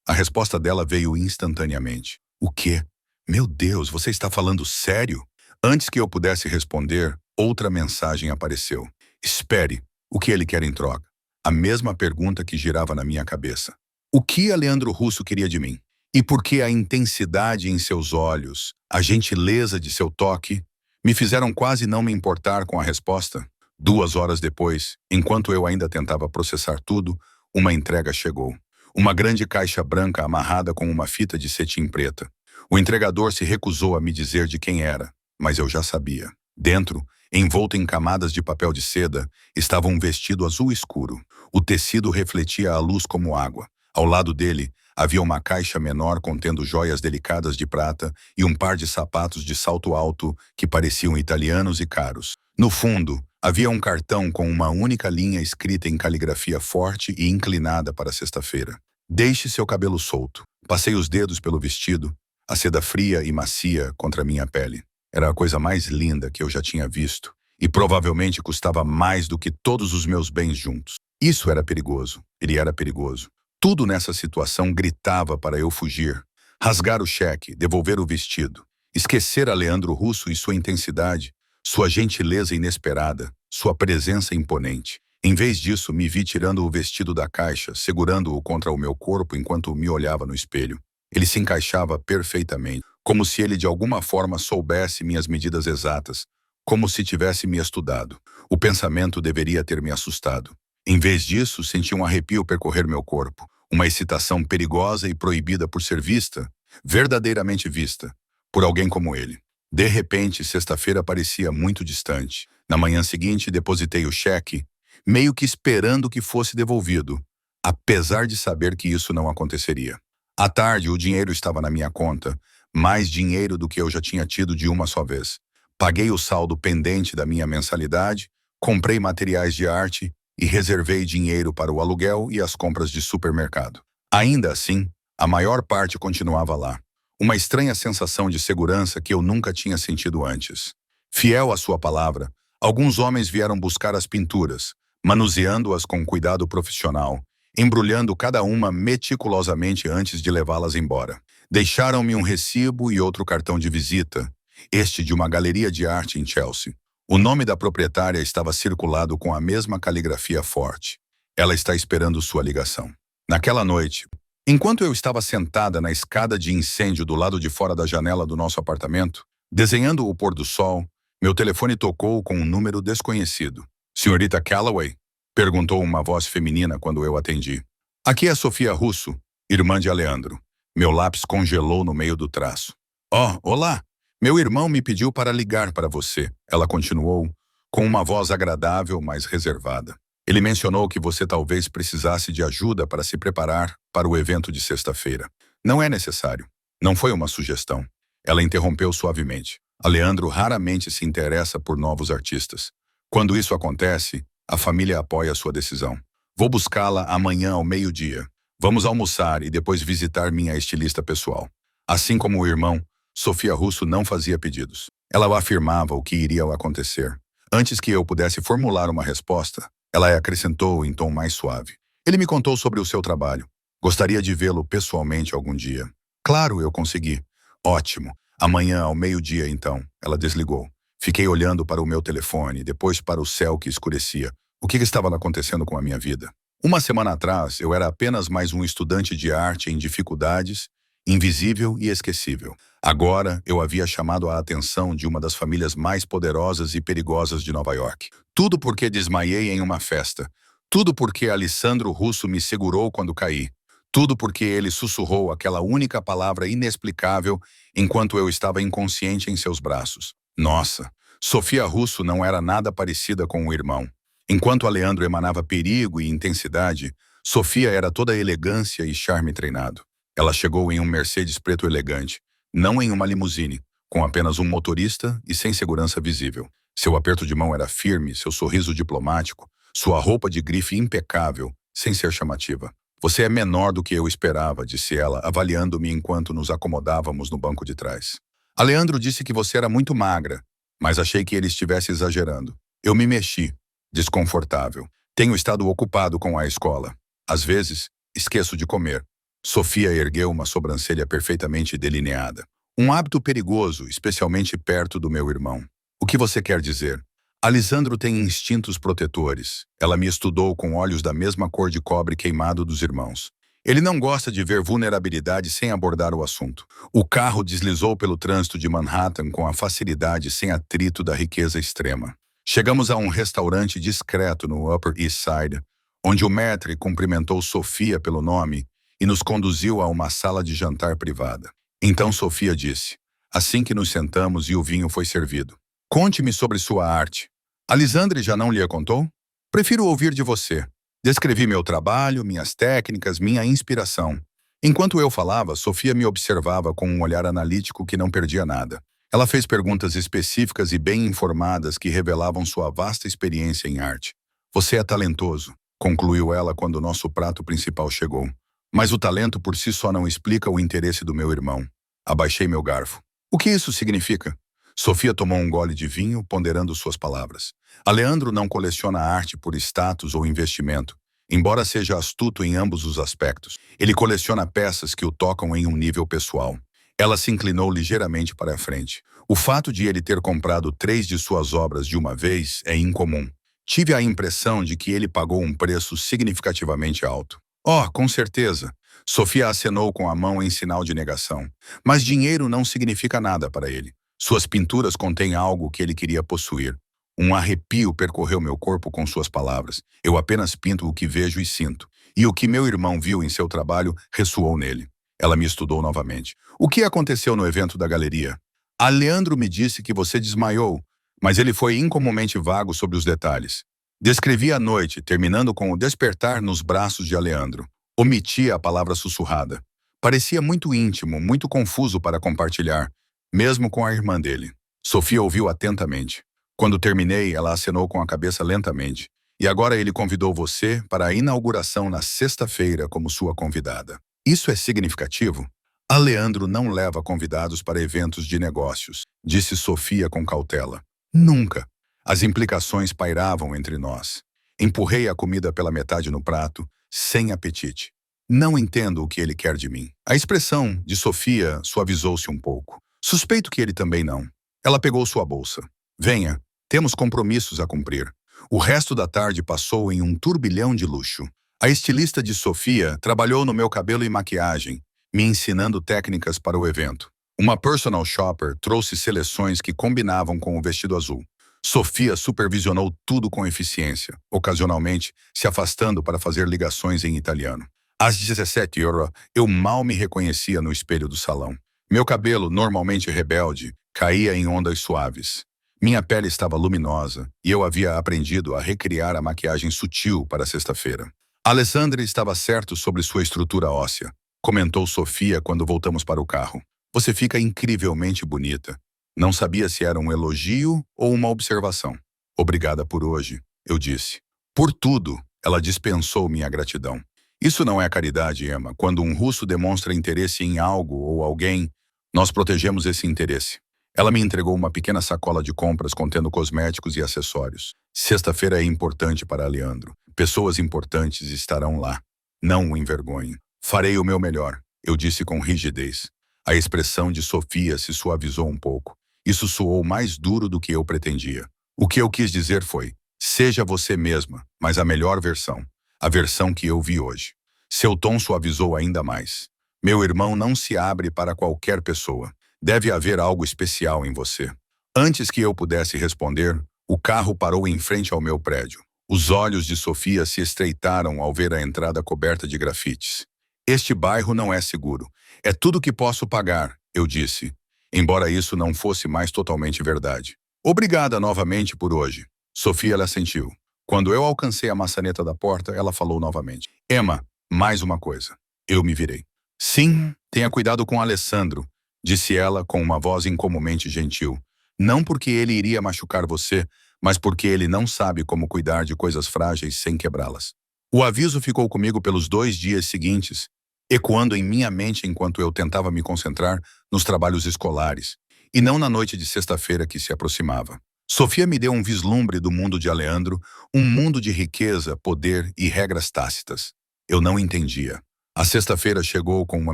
A resposta dela veio instantaneamente. O quê? Meu Deus, você está falando sério? Antes que eu pudesse responder, outra mensagem apareceu. Espere, o que ele quer em troca? A mesma pergunta que girava na minha cabeça. O que Leandro Russo queria de mim? E por que a intensidade em seus olhos, a gentileza de seu toque, me fizeram quase não me importar com a resposta? 2 horas depois, enquanto eu ainda tentava processar tudo, uma entrega chegou. Uma grande caixa branca amarrada com uma fita de cetim preta. O entregador se recusou a me dizer de quem era, mas eu já sabia. Dentro, envolto em camadas de papel de seda, estava um vestido azul escuro. O tecido refletia a luz como água. Ao lado dele, havia uma caixa menor contendo joias delicadas de prata e um par de sapatos de salto alto que pareciam italianos e caros. No fundo, havia um cartão com uma única linha escrita em caligrafia forte e inclinada para sexta-feira. Deixe seu cabelo solto. Passei os dedos pelo vestido, a seda fria e macia contra minha pele. Era a coisa mais linda que eu já tinha visto, e provavelmente custava mais do que todos os meus bens juntos. Isso era perigoso. Ele era perigoso. Tudo nessa situação gritava para eu fugir. Rasgar o cheque, devolver o vestido, esquecer a Leandro Russo e sua intensidade, sua gentileza inesperada, sua presença imponente. Em vez disso, me vi tirando o vestido da caixa, segurando-o contra o meu corpo enquanto me olhava no espelho. Ele se encaixava perfeitamente, como se ele de alguma forma soubesse minhas medidas exatas, como se tivesse me estudado. O pensamento deveria ter me assustado. Em vez disso, senti um arrepio percorrer meu corpo, uma excitação perigosa e proibida por ser vista, verdadeiramente vista, por alguém como ele. De repente, sexta-feira parecia muito distante. Na manhã seguinte, depositei o cheque, meio que esperando que fosse devolvido, apesar de saber que isso não aconteceria. À tarde, o dinheiro estava na minha conta, mais dinheiro do que eu já tinha tido de uma só vez. Paguei o saldo pendente da minha mensalidade, comprei materiais de arte e reservei dinheiro para o aluguel e as compras de supermercado. Ainda assim, a maior parte continuava lá. Uma estranha sensação de segurança que eu nunca tinha sentido antes. Fiel à sua palavra, alguns homens vieram buscar as pinturas, manuseando-as com cuidado profissional, embrulhando cada uma meticulosamente antes de levá-las embora. Deixaram-me um recibo e outro cartão de visita, este de uma galeria de arte em Chelsea. O nome da proprietária estava circulado com a mesma caligrafia forte. Ela está esperando sua ligação. Naquela noite, enquanto eu estava sentada na escada de incêndio do lado de fora da janela do nosso apartamento, desenhando o pôr do sol, meu telefone tocou com um número desconhecido. Senhorita Calloway? Perguntou uma voz feminina quando eu atendi. Aqui é Sofia Russo, irmã de Aleandro. Meu lápis congelou no meio do traço. Oh, olá! Meu irmão me pediu para ligar para você, ela continuou, com uma voz agradável, mas reservada. Ele mencionou que você talvez precisasse de ajuda para se preparar para o evento de sexta-feira. Não é necessário. Não foi uma sugestão. Ela interrompeu suavemente. Aleandro raramente se interessa por novos artistas. Quando isso acontece, a família apoia sua decisão. Vou buscá-la amanhã ao meio-dia. Vamos almoçar e depois visitar minha estilista pessoal. Assim como o irmão, Sofia Russo não fazia pedidos. Ela afirmava o que iria acontecer. Antes que eu pudesse formular uma resposta, ela acrescentou em tom mais suave. Ele me contou sobre o seu trabalho. Gostaria de vê-lo pessoalmente algum dia. Claro, eu consegui. Ótimo. Amanhã ao meio-dia, então. Ela desligou. Fiquei olhando para o meu telefone, depois para o céu que escurecia. O que estava acontecendo com a minha vida? Uma semana atrás, eu era apenas mais um estudante de arte em dificuldades, invisível e esquecível. Agora, eu havia chamado a atenção de uma das famílias mais poderosas e perigosas de Nova York. Tudo porque desmaiei em uma festa. Tudo porque Alessandro Russo me segurou quando caí. Tudo porque ele sussurrou aquela única palavra inexplicável enquanto eu estava inconsciente em seus braços. Nossa, Sofia Russo não era nada parecida com o irmão. Enquanto Aleandro emanava perigo e intensidade, Sofia era toda elegância e charme treinado. Ela chegou em um Mercedes preto elegante, não em uma limusine, com apenas um motorista e sem segurança visível. Seu aperto de mão era firme, seu sorriso diplomático, sua roupa de grife impecável, sem ser chamativa. Você é menor do que eu esperava, disse ela, avaliando-me enquanto nos acomodávamos no banco de trás. Aleandro disse que você era muito magra, mas achei que ele estivesse exagerando. Eu me mexi, desconfortável. Tenho estado ocupado com a escola. Às vezes, esqueço de comer. Sofia ergueu uma sobrancelha perfeitamente delineada. Um hábito perigoso, especialmente perto do meu irmão. O que você quer dizer? Alisandro tem instintos protetores. Ela me estudou com olhos da mesma cor de cobre queimado dos irmãos. Ele não gosta de ver vulnerabilidade sem abordar o assunto. O carro deslizou pelo trânsito de Manhattan com a facilidade sem atrito da riqueza extrema. Chegamos a um restaurante discreto no Upper East Side, onde o maître cumprimentou Sofia pelo nome e nos conduziu a uma sala de jantar privada. Então Sofia disse, assim que nos sentamos e o vinho foi servido: conte-me sobre sua arte. Alisandre já não lhe a contou? Prefiro ouvir de você. Descrevi meu trabalho, minhas técnicas, minha inspiração. Enquanto eu falava, Sofia me observava com um olhar analítico que não perdia nada. Ela fez perguntas específicas e bem informadas que revelavam sua vasta experiência em arte. Você é talentoso, concluiu ela quando nosso prato principal chegou. Mas o talento por si só não explica o interesse do meu irmão. Abaixei meu garfo. O que isso significa? Sofia tomou um gole de vinho, ponderando suas palavras. Aleandro não coleciona arte por status ou investimento, embora seja astuto em ambos os aspectos. Ele coleciona peças que o tocam em um nível pessoal. Ela se inclinou ligeiramente para a frente. O fato de ele ter comprado 3 de suas obras de uma vez é incomum. Tive a impressão de que ele pagou um preço significativamente alto. Oh, com certeza. Sofia acenou com a mão em sinal de negação. Mas dinheiro não significa nada para ele. Suas pinturas contêm algo que ele queria possuir. Um arrepio percorreu meu corpo com suas palavras. Eu apenas pinto o que vejo e sinto. E o que meu irmão viu em seu trabalho ressoou nele. Ela me estudou novamente. O que aconteceu no evento da galeria? Aleandro me disse que você desmaiou, mas ele foi incomumente vago sobre os detalhes. Descrevi a noite, terminando com o despertar nos braços de Aleandro. Omitia a palavra sussurrada. Parecia muito íntimo, muito confuso para compartilhar, mesmo com a irmã dele. Sofia ouviu atentamente. Quando terminei, ela acenou com a cabeça lentamente. E agora ele convidou você para a inauguração na sexta-feira como sua convidada. Isso é significativo? Aleandro não leva convidados para eventos de negócios, disse Sofia com cautela. Nunca. As implicações pairavam entre nós. Empurrei a comida pela metade no prato, sem apetite. Não entendo o que ele quer de mim. A expressão de Sofia suavizou-se um pouco. Suspeito que ele também não. Ela pegou sua bolsa. Venha, temos compromissos a cumprir. O resto da tarde passou em um turbilhão de luxo. A estilista de Sofia trabalhou no meu cabelo e maquiagem, me ensinando técnicas para o evento. Uma personal shopper trouxe seleções que combinavam com o vestido azul. Sofia supervisionou tudo com eficiência, ocasionalmente se afastando para fazer ligações em italiano. Às 17 horas, eu mal me reconhecia no espelho do salão. Meu cabelo, normalmente rebelde, caía em ondas suaves. Minha pele estava luminosa e eu havia aprendido a recriar a maquiagem sutil para sexta-feira. Alessandra estava certo sobre sua estrutura óssea, comentou Sofia quando voltamos para o carro. Você fica incrivelmente bonita. Não sabia se era um elogio ou uma observação. Obrigada por hoje, eu disse. Por tudo, ela dispensou minha gratidão. Isso não é caridade, Emma. Quando um russo demonstra interesse em algo ou alguém, nós protegemos esse interesse. Ela me entregou uma pequena sacola de compras contendo cosméticos e acessórios. Sexta-feira é importante para Leandro. Pessoas importantes estarão lá. Não o envergonhe. Farei o meu melhor, eu disse com rigidez. A expressão de Sofia se suavizou um pouco. Isso soou mais duro do que eu pretendia. O que eu quis dizer foi: seja você mesma, mas a melhor versão. A versão que eu vi hoje. Seu tom suavizou ainda mais. Meu irmão não se abre para qualquer pessoa. Deve haver algo especial em você. Antes que eu pudesse responder, o carro parou em frente ao meu prédio. Os olhos de Sofia se estreitaram ao ver a entrada coberta de grafites. Este bairro não é seguro. É tudo que posso pagar, eu disse, embora isso não fosse mais totalmente verdade. Obrigada novamente por hoje. Sofia lhe assentiu. Quando eu alcancei a maçaneta da porta, ela falou novamente. Emma, mais uma coisa. Eu me virei. Sim, tenha cuidado com Alessandro, disse ela com uma voz incomumente gentil. Não porque ele iria machucar você, mas porque ele não sabe como cuidar de coisas frágeis sem quebrá-las. O aviso ficou comigo pelos 2 dias seguintes, ecoando em minha mente enquanto eu tentava me concentrar nos trabalhos escolares, e não na noite de sexta-feira que se aproximava. Sofia me deu um vislumbre do mundo de Aleandro, um mundo de riqueza, poder e regras tácitas. Eu não entendia. A sexta-feira chegou com uma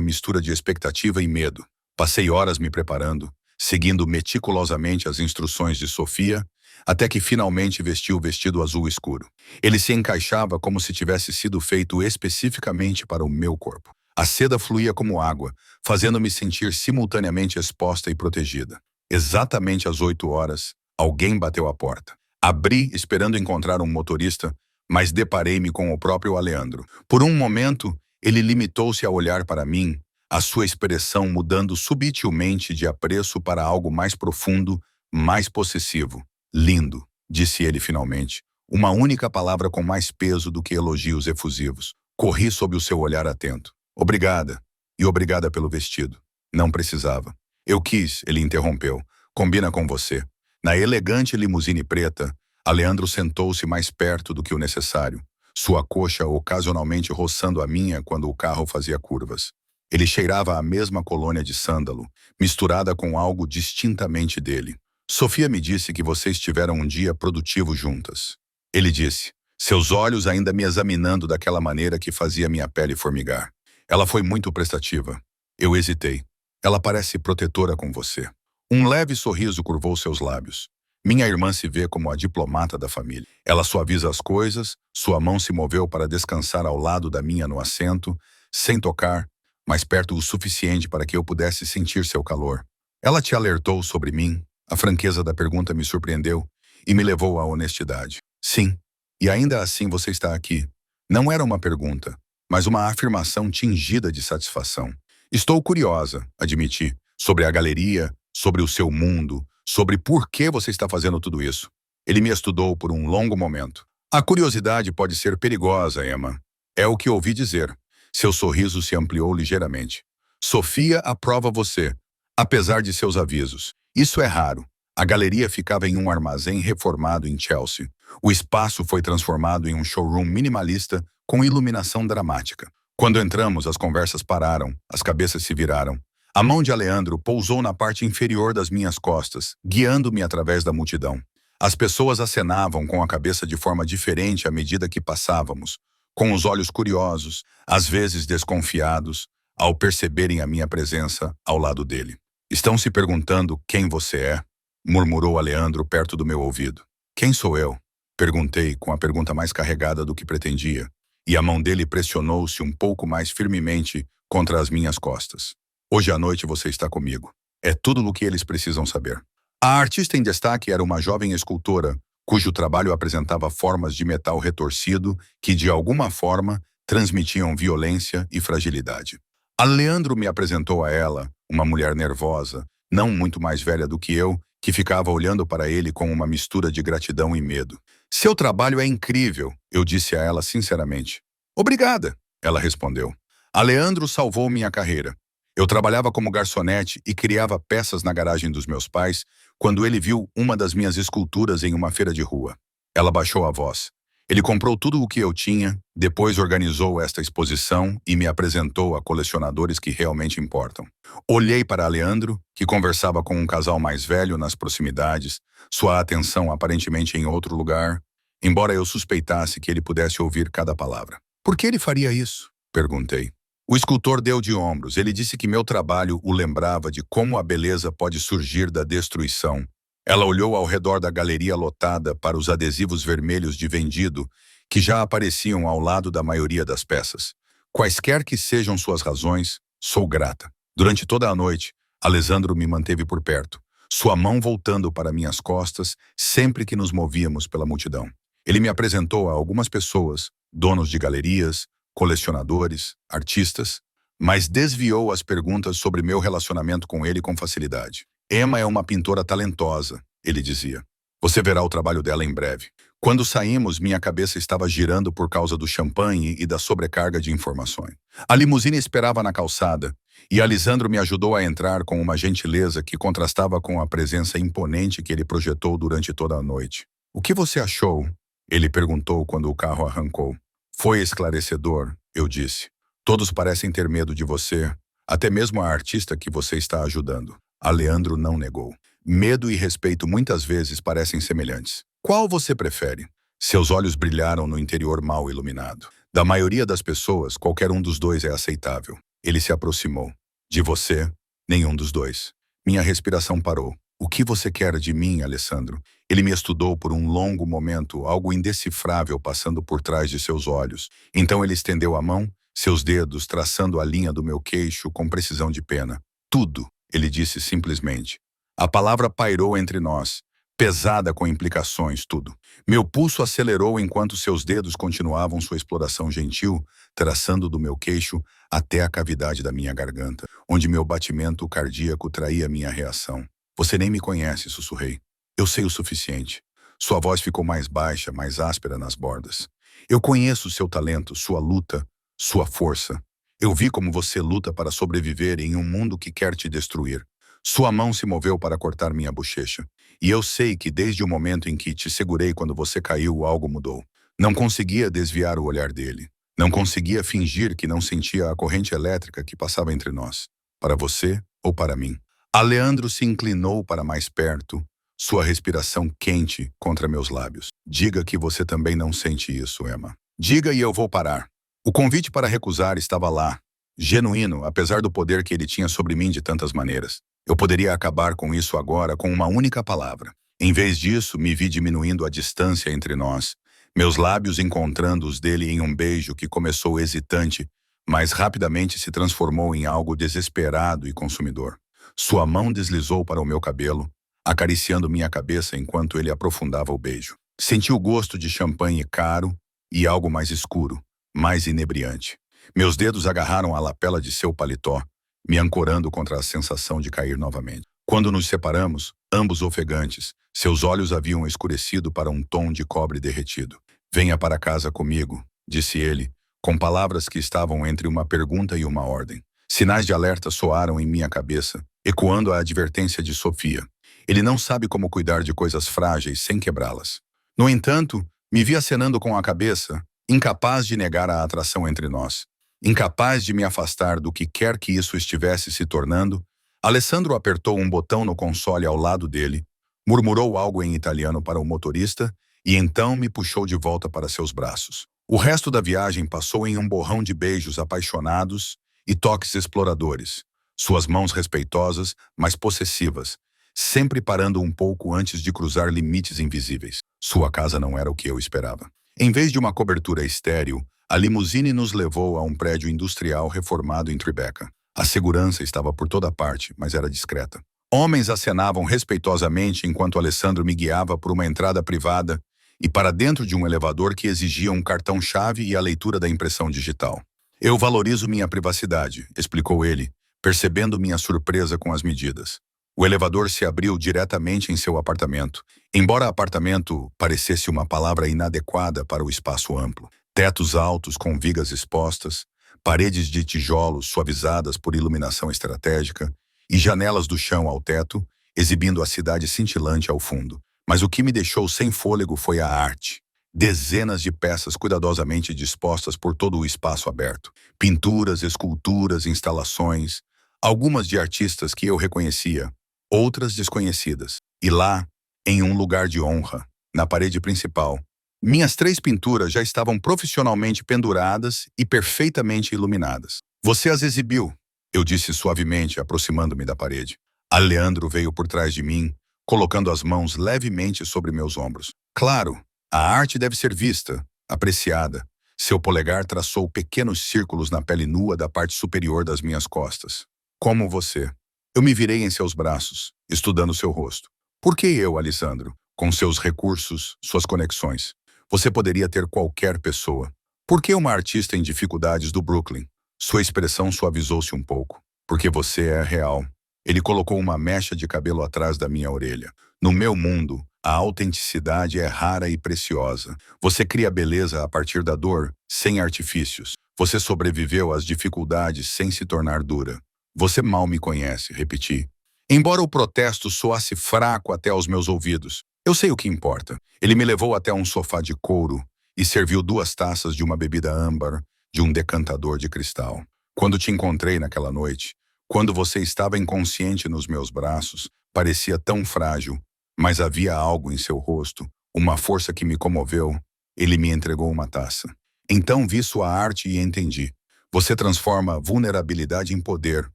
mistura de expectativa e medo. Passei horas me preparando, seguindo meticulosamente as instruções de Sofia, até que finalmente vesti o vestido azul escuro. Ele se encaixava como se tivesse sido feito especificamente para o meu corpo. A seda fluía como água, fazendo-me sentir simultaneamente exposta e protegida. Exatamente às 8 horas, alguém bateu à porta. Abri, esperando encontrar um motorista, mas deparei-me com o próprio Aleandro. Por um momento, ele limitou-se a olhar para mim, a sua expressão mudando subitilmente de apreço para algo mais profundo, mais possessivo. Lindo, disse ele finalmente. Uma única palavra com mais peso do que elogios efusivos. Corri sob o seu olhar atento. Obrigada. E obrigada pelo vestido. Não precisava. Eu quis, ele interrompeu. Combina com você. Na elegante limusine preta, Aleandro sentou-se mais perto do que o necessário, sua coxa ocasionalmente roçando a minha quando o carro fazia curvas. Ele cheirava a mesma colônia de sândalo, misturada com algo distintamente dele. Sofia me disse que vocês tiveram um dia produtivo juntas. Ele disse, seus olhos ainda me examinando daquela maneira que fazia minha pele formigar. Ela foi muito prestativa. Eu hesitei. Ela parece protetora com você. Um leve sorriso curvou seus lábios. Minha irmã se vê como a diplomata da família. Ela suaviza as coisas, sua mão se moveu para descansar ao lado da minha no assento, sem tocar, mas perto o suficiente para que eu pudesse sentir seu calor. Ela te alertou sobre mim? A franqueza da pergunta me surpreendeu e me levou à honestidade. Sim, e ainda assim você está aqui. Não era uma pergunta, mas uma afirmação tingida de satisfação. Estou curiosa, admiti, sobre a galeria, sobre o seu mundo, sobre por que você está fazendo tudo isso. Ele me estudou por um longo momento. A curiosidade pode ser perigosa, Emma. É o que ouvi dizer. Seu sorriso se ampliou ligeiramente. Sofia aprova você, apesar de seus avisos. Isso é raro. A galeria ficava em um armazém reformado em Chelsea. O espaço foi transformado em um showroom minimalista com iluminação dramática. Quando entramos, as conversas pararam, as cabeças se viraram. A mão de Aleandro pousou na parte inferior das minhas costas, guiando-me através da multidão. As pessoas acenavam com a cabeça de forma diferente à medida que passávamos, com os olhos curiosos, às vezes desconfiados, ao perceberem a minha presença ao lado dele. Estão se perguntando quem você é? Murmurou Aleandro perto do meu ouvido. Quem sou eu? Perguntei com a pergunta mais carregada do que pretendia, e a mão dele pressionou-se um pouco mais firmemente contra as minhas costas. Hoje à noite você está comigo. É tudo o que eles precisam saber. A artista em destaque era uma jovem escultora, cujo trabalho apresentava formas de metal retorcido que, de alguma forma, transmitiam violência e fragilidade. Aleandro me apresentou a ela, uma mulher nervosa, não muito mais velha do que eu, que ficava olhando para ele com uma mistura de gratidão e medo. Seu trabalho é incrível, eu disse a ela sinceramente. Obrigada, ela respondeu. Aleandro salvou minha carreira. Eu trabalhava como garçonete e criava peças na garagem dos meus pais quando ele viu uma das minhas esculturas em uma feira de rua. Ela baixou a voz. Ele comprou tudo o que eu tinha, depois organizou esta exposição e me apresentou a colecionadores que realmente importam. Olhei para Aleandro, que conversava com um casal mais velho nas proximidades, sua atenção aparentemente em outro lugar, embora eu suspeitasse que ele pudesse ouvir cada palavra. Por que ele faria isso? Perguntei. O escultor deu de ombros. Ele disse que meu trabalho o lembrava de como a beleza pode surgir da destruição. Ela olhou ao redor da galeria lotada para os adesivos vermelhos de vendido que já apareciam ao lado da maioria das peças. Quaisquer que sejam suas razões, sou grata. Durante toda a noite, Alessandro me manteve por perto, sua mão voltando para minhas costas sempre que nos movíamos pela multidão. Ele me apresentou a algumas pessoas, donos de galerias, colecionadores, artistas, mas desviou as perguntas sobre meu relacionamento com ele com facilidade. Emma é uma pintora talentosa, ele dizia. Você verá o trabalho dela em breve. Quando saímos, minha cabeça estava girando por causa do champanhe e da sobrecarga de informações. A limusine esperava na calçada, e Alessandro me ajudou a entrar com uma gentileza que contrastava com a presença imponente que ele projetou durante toda a noite. O que você achou? Ele perguntou quando o carro arrancou. Foi esclarecedor, eu disse. Todos parecem ter medo de você, até mesmo a artista que você está ajudando. Aleandro não negou. Medo e respeito muitas vezes parecem semelhantes. Qual você prefere? Seus olhos brilharam no interior mal iluminado. Da maioria das pessoas, qualquer um dos dois é aceitável. Ele se aproximou. De você, nenhum dos dois. Minha respiração parou. O que você quer de mim, Alessandro? Ele me estudou por um longo momento, algo indecifrável passando por trás de seus olhos. Então ele estendeu a mão, seus dedos traçando a linha do meu queixo com precisão de pena. Tudo, ele disse simplesmente. A palavra pairou entre nós, pesada com implicações, tudo. Meu pulso acelerou enquanto seus dedos continuavam sua exploração gentil, traçando do meu queixo até a cavidade da minha garganta, onde meu batimento cardíaco traía minha reação. Você nem me conhece, sussurrei. Eu sei o suficiente. Sua voz ficou mais baixa, mais áspera nas bordas. Eu conheço seu talento, sua luta, sua força. Eu vi como você luta para sobreviver em um mundo que quer te destruir. Sua mão se moveu para cortar minha bochecha. E eu sei que desde o momento em que te segurei quando você caiu, algo mudou. Não conseguia desviar o olhar dele. Não conseguia fingir que não sentia a corrente elétrica que passava entre nós. Para você ou para mim. Aleandro se inclinou para mais perto, sua respiração quente contra meus lábios. Diga que você também não sente isso, Emma. Diga e eu vou parar. O convite para recusar estava lá, genuíno, apesar do poder que ele tinha sobre mim de tantas maneiras. Eu poderia acabar com isso agora com uma única palavra. Em vez disso, me vi diminuindo a distância entre nós, meus lábios encontrando os dele em um beijo que começou hesitante, mas rapidamente se transformou em algo desesperado e consumidor. Sua mão deslizou para o meu cabelo, acariciando minha cabeça enquanto ele aprofundava o beijo. Senti o gosto de champanhe caro e algo mais escuro, mais inebriante. Meus dedos agarraram a lapela de seu paletó, me ancorando contra a sensação de cair novamente. Quando nos separamos, ambos ofegantes, seus olhos haviam escurecido para um tom de cobre derretido. Venha para casa comigo, disse ele, com palavras que estavam entre uma pergunta e uma ordem. Sinais de alerta soaram em minha cabeça, ecoando a advertência de Sofia. Ele não sabe como cuidar de coisas frágeis sem quebrá-las. No entanto, me vi acenando com a cabeça, incapaz de negar a atração entre nós. Incapaz de me afastar do que quer que isso estivesse se tornando, Alessandro apertou um botão no console ao lado dele, murmurou algo em italiano para o motorista e então me puxou de volta para seus braços. O resto da viagem passou em um borrão de beijos apaixonados e toques exploradores, suas mãos respeitosas, mas possessivas, sempre parando um pouco antes de cruzar limites invisíveis. Sua casa não era o que eu esperava. Em vez de uma cobertura estéril, a limusine nos levou a um prédio industrial reformado em Tribeca. A segurança estava por toda parte, mas era discreta. Homens acenavam respeitosamente enquanto Alessandro me guiava por uma entrada privada e para dentro de um elevador que exigia um cartão-chave e a leitura da impressão digital. Eu valorizo minha privacidade, explicou ele, percebendo minha surpresa com as medidas. O elevador se abriu diretamente em seu apartamento, embora apartamento parecesse uma palavra inadequada para o espaço amplo. Tetos altos com vigas expostas, paredes de tijolos suavizadas por iluminação estratégica e janelas do chão ao teto, exibindo a cidade cintilante ao fundo. Mas o que me deixou sem fôlego foi a arte. Dezenas de peças cuidadosamente dispostas por todo o espaço aberto. Pinturas, esculturas, instalações, algumas de artistas que eu reconhecia, outras desconhecidas. E lá, em um lugar de honra, na parede principal, minhas 3 pinturas já estavam profissionalmente penduradas e perfeitamente iluminadas. Você as exibiu, eu disse suavemente, aproximando-me da parede. Aleandro veio por trás de mim, colocando as mãos levemente sobre meus ombros. Claro, a arte deve ser vista, apreciada. Seu polegar traçou pequenos círculos na pele nua da parte superior das minhas costas. Como você. Eu me virei em seus braços, estudando seu rosto. Por que eu, Alessandro? Com seus recursos, suas conexões. Você poderia ter qualquer pessoa. Por que uma artista em dificuldades do Brooklyn? Sua expressão suavizou-se um pouco. Porque você é real. Ele colocou uma mecha de cabelo atrás da minha orelha. No meu mundo, a autenticidade é rara e preciosa. Você cria beleza a partir da dor, sem artifícios. Você sobreviveu às dificuldades sem se tornar dura. Você mal me conhece, repeti. Embora o protesto soasse fraco até aos meus ouvidos, eu sei o que importa. Ele me levou até um sofá de couro e serviu 2 taças de uma bebida âmbar de um decantador de cristal. Quando te encontrei naquela noite, quando você estava inconsciente nos meus braços, parecia tão frágil, mas havia algo em seu rosto, uma força que me comoveu. Ele me entregou uma taça. Então vi sua arte e entendi. Você transforma vulnerabilidade em poder.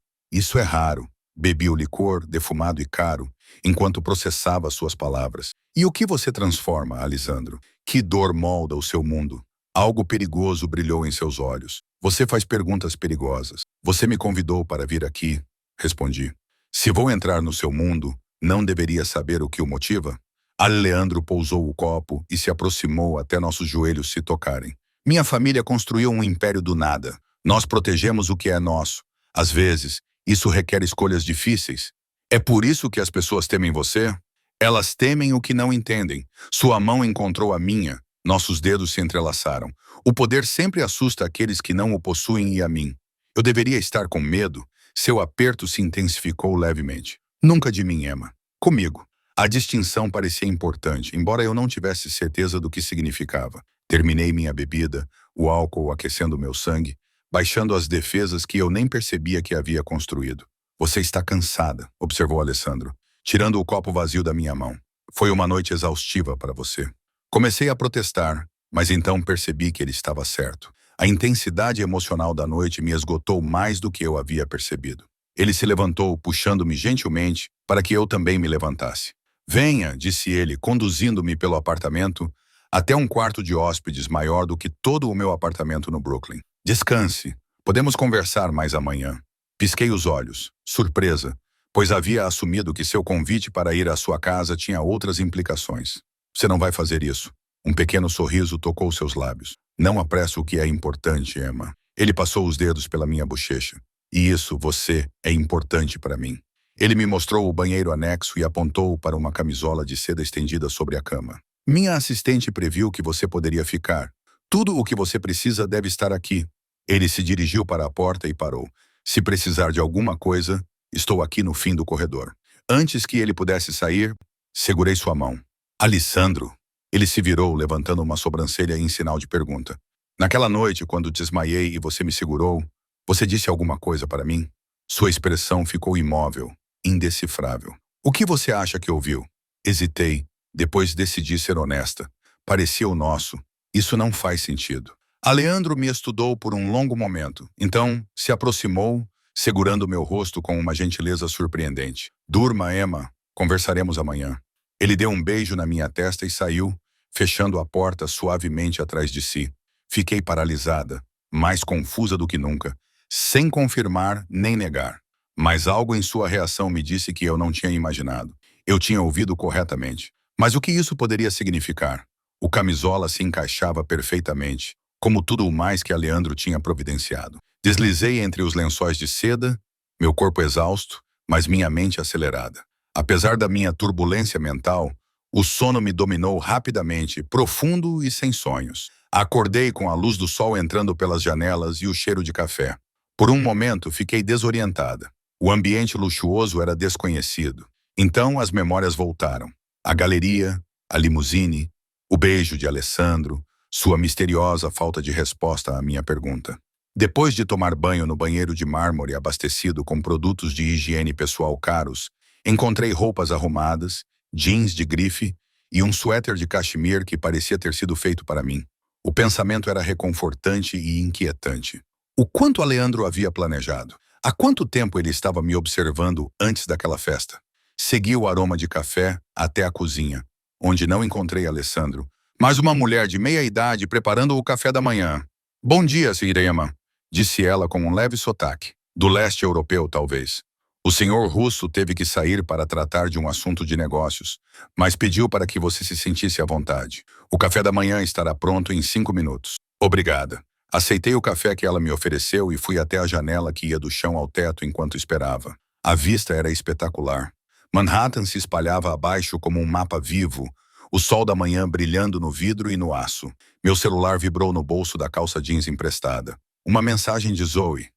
Isso é raro. Bebi o licor, defumado e caro, enquanto processava suas palavras. E o que você transforma, Alessandro? Que dor molda o seu mundo? Algo perigoso brilhou em seus olhos. Você faz perguntas perigosas. Você me convidou para vir aqui. Respondi. Se vou entrar no seu mundo, não deveria saber o que o motiva? Leandro pousou o copo e se aproximou até nossos joelhos se tocarem. Minha família construiu um império do nada. Nós protegemos o que é nosso. Às vezes, isso requer escolhas difíceis. É por isso que as pessoas temem você? Elas temem o que não entendem. Sua mão encontrou a minha. Nossos dedos se entrelaçaram. O poder sempre assusta aqueles que não o possuem e a mim. Eu deveria estar com medo? Seu aperto se intensificou levemente. Nunca de mim, Emma. Comigo. A distinção parecia importante, embora eu não tivesse certeza do que significava. Terminei minha bebida, o álcool aquecendo meu sangue, baixando as defesas que eu nem percebia que havia construído. Você está cansada, observou Alessandro, tirando o copo vazio da minha mão. Foi uma noite exaustiva para você. Comecei a protestar, mas então percebi que ele estava certo. A intensidade emocional da noite me esgotou mais do que eu havia percebido. Ele se levantou, puxando-me gentilmente para que eu também me levantasse. Venha, disse ele, conduzindo-me pelo apartamento até um quarto de hóspedes maior do que todo o meu apartamento no Brooklyn. Descanse. Podemos conversar mais amanhã. Pisquei os olhos, surpresa, pois havia assumido que seu convite para ir à sua casa tinha outras implicações. Você não vai fazer isso. Um pequeno sorriso tocou seus lábios. Não apresso o que é importante, Emma. Ele passou os dedos pela minha bochecha. E isso, você, é importante para mim. Ele me mostrou o banheiro anexo e apontou para uma camisola de seda estendida sobre a cama. Minha assistente previu que você poderia ficar. Tudo o que você precisa deve estar aqui. Ele se dirigiu para a porta e parou. Se precisar de alguma coisa, estou aqui no fim do corredor. Antes que ele pudesse sair, segurei sua mão. Alessandro. Ele se virou, levantando uma sobrancelha em sinal de pergunta. Naquela noite, quando desmaiei e você me segurou, você disse alguma coisa para mim? Sua expressão ficou imóvel, indecifrável. O que você acha que ouviu? Hesitei, depois decidi ser honesta. Parecia o nosso. Isso não faz sentido. Leandro me estudou por um longo momento, então se aproximou, segurando meu rosto com uma gentileza surpreendente. Durma, Emma. Conversaremos amanhã. Ele deu um beijo na minha testa e saiu, fechando a porta suavemente atrás de si. Fiquei paralisada, mais confusa do que nunca, sem confirmar nem negar. Mas algo em sua reação me disse que eu não tinha imaginado. Eu tinha ouvido corretamente. Mas o que isso poderia significar? O camisola se encaixava perfeitamente, como tudo o mais que Leandro tinha providenciado. Deslizei entre os lençóis de seda, meu corpo exausto, mas minha mente acelerada. Apesar da minha turbulência mental, o sono me dominou rapidamente, profundo e sem sonhos. Acordei com a luz do sol entrando pelas janelas e o cheiro de café. Por um momento, fiquei desorientada. O ambiente luxuoso era desconhecido. Então, as memórias voltaram. A galeria, a limusine, o beijo de Alessandro, sua misteriosa falta de resposta à minha pergunta. Depois de tomar banho no banheiro de mármore abastecido com produtos de higiene pessoal caros, encontrei roupas arrumadas, jeans de grife e um suéter de cachemir que parecia ter sido feito para mim. O pensamento era reconfortante e inquietante. O quanto Leandro havia planejado? Há quanto tempo ele estava me observando antes daquela festa? Segui o aroma de café até a cozinha, onde não encontrei Alessandro, mas uma mulher de meia-idade preparando o café da manhã. Bom dia, Sirema, disse ela com um leve sotaque. Do leste europeu, talvez. O senhor russo teve que sair para tratar de um assunto de negócios, mas pediu para que você se sentisse à vontade. O café da manhã estará pronto em 5 minutos. Obrigada. Aceitei o café que ela me ofereceu e fui até a janela que ia do chão ao teto enquanto esperava. A vista era espetacular. Manhattan se espalhava abaixo como um mapa vivo, o sol da manhã brilhando no vidro e no aço. Meu celular vibrou no bolso da calça jeans emprestada. Uma mensagem de Zoe.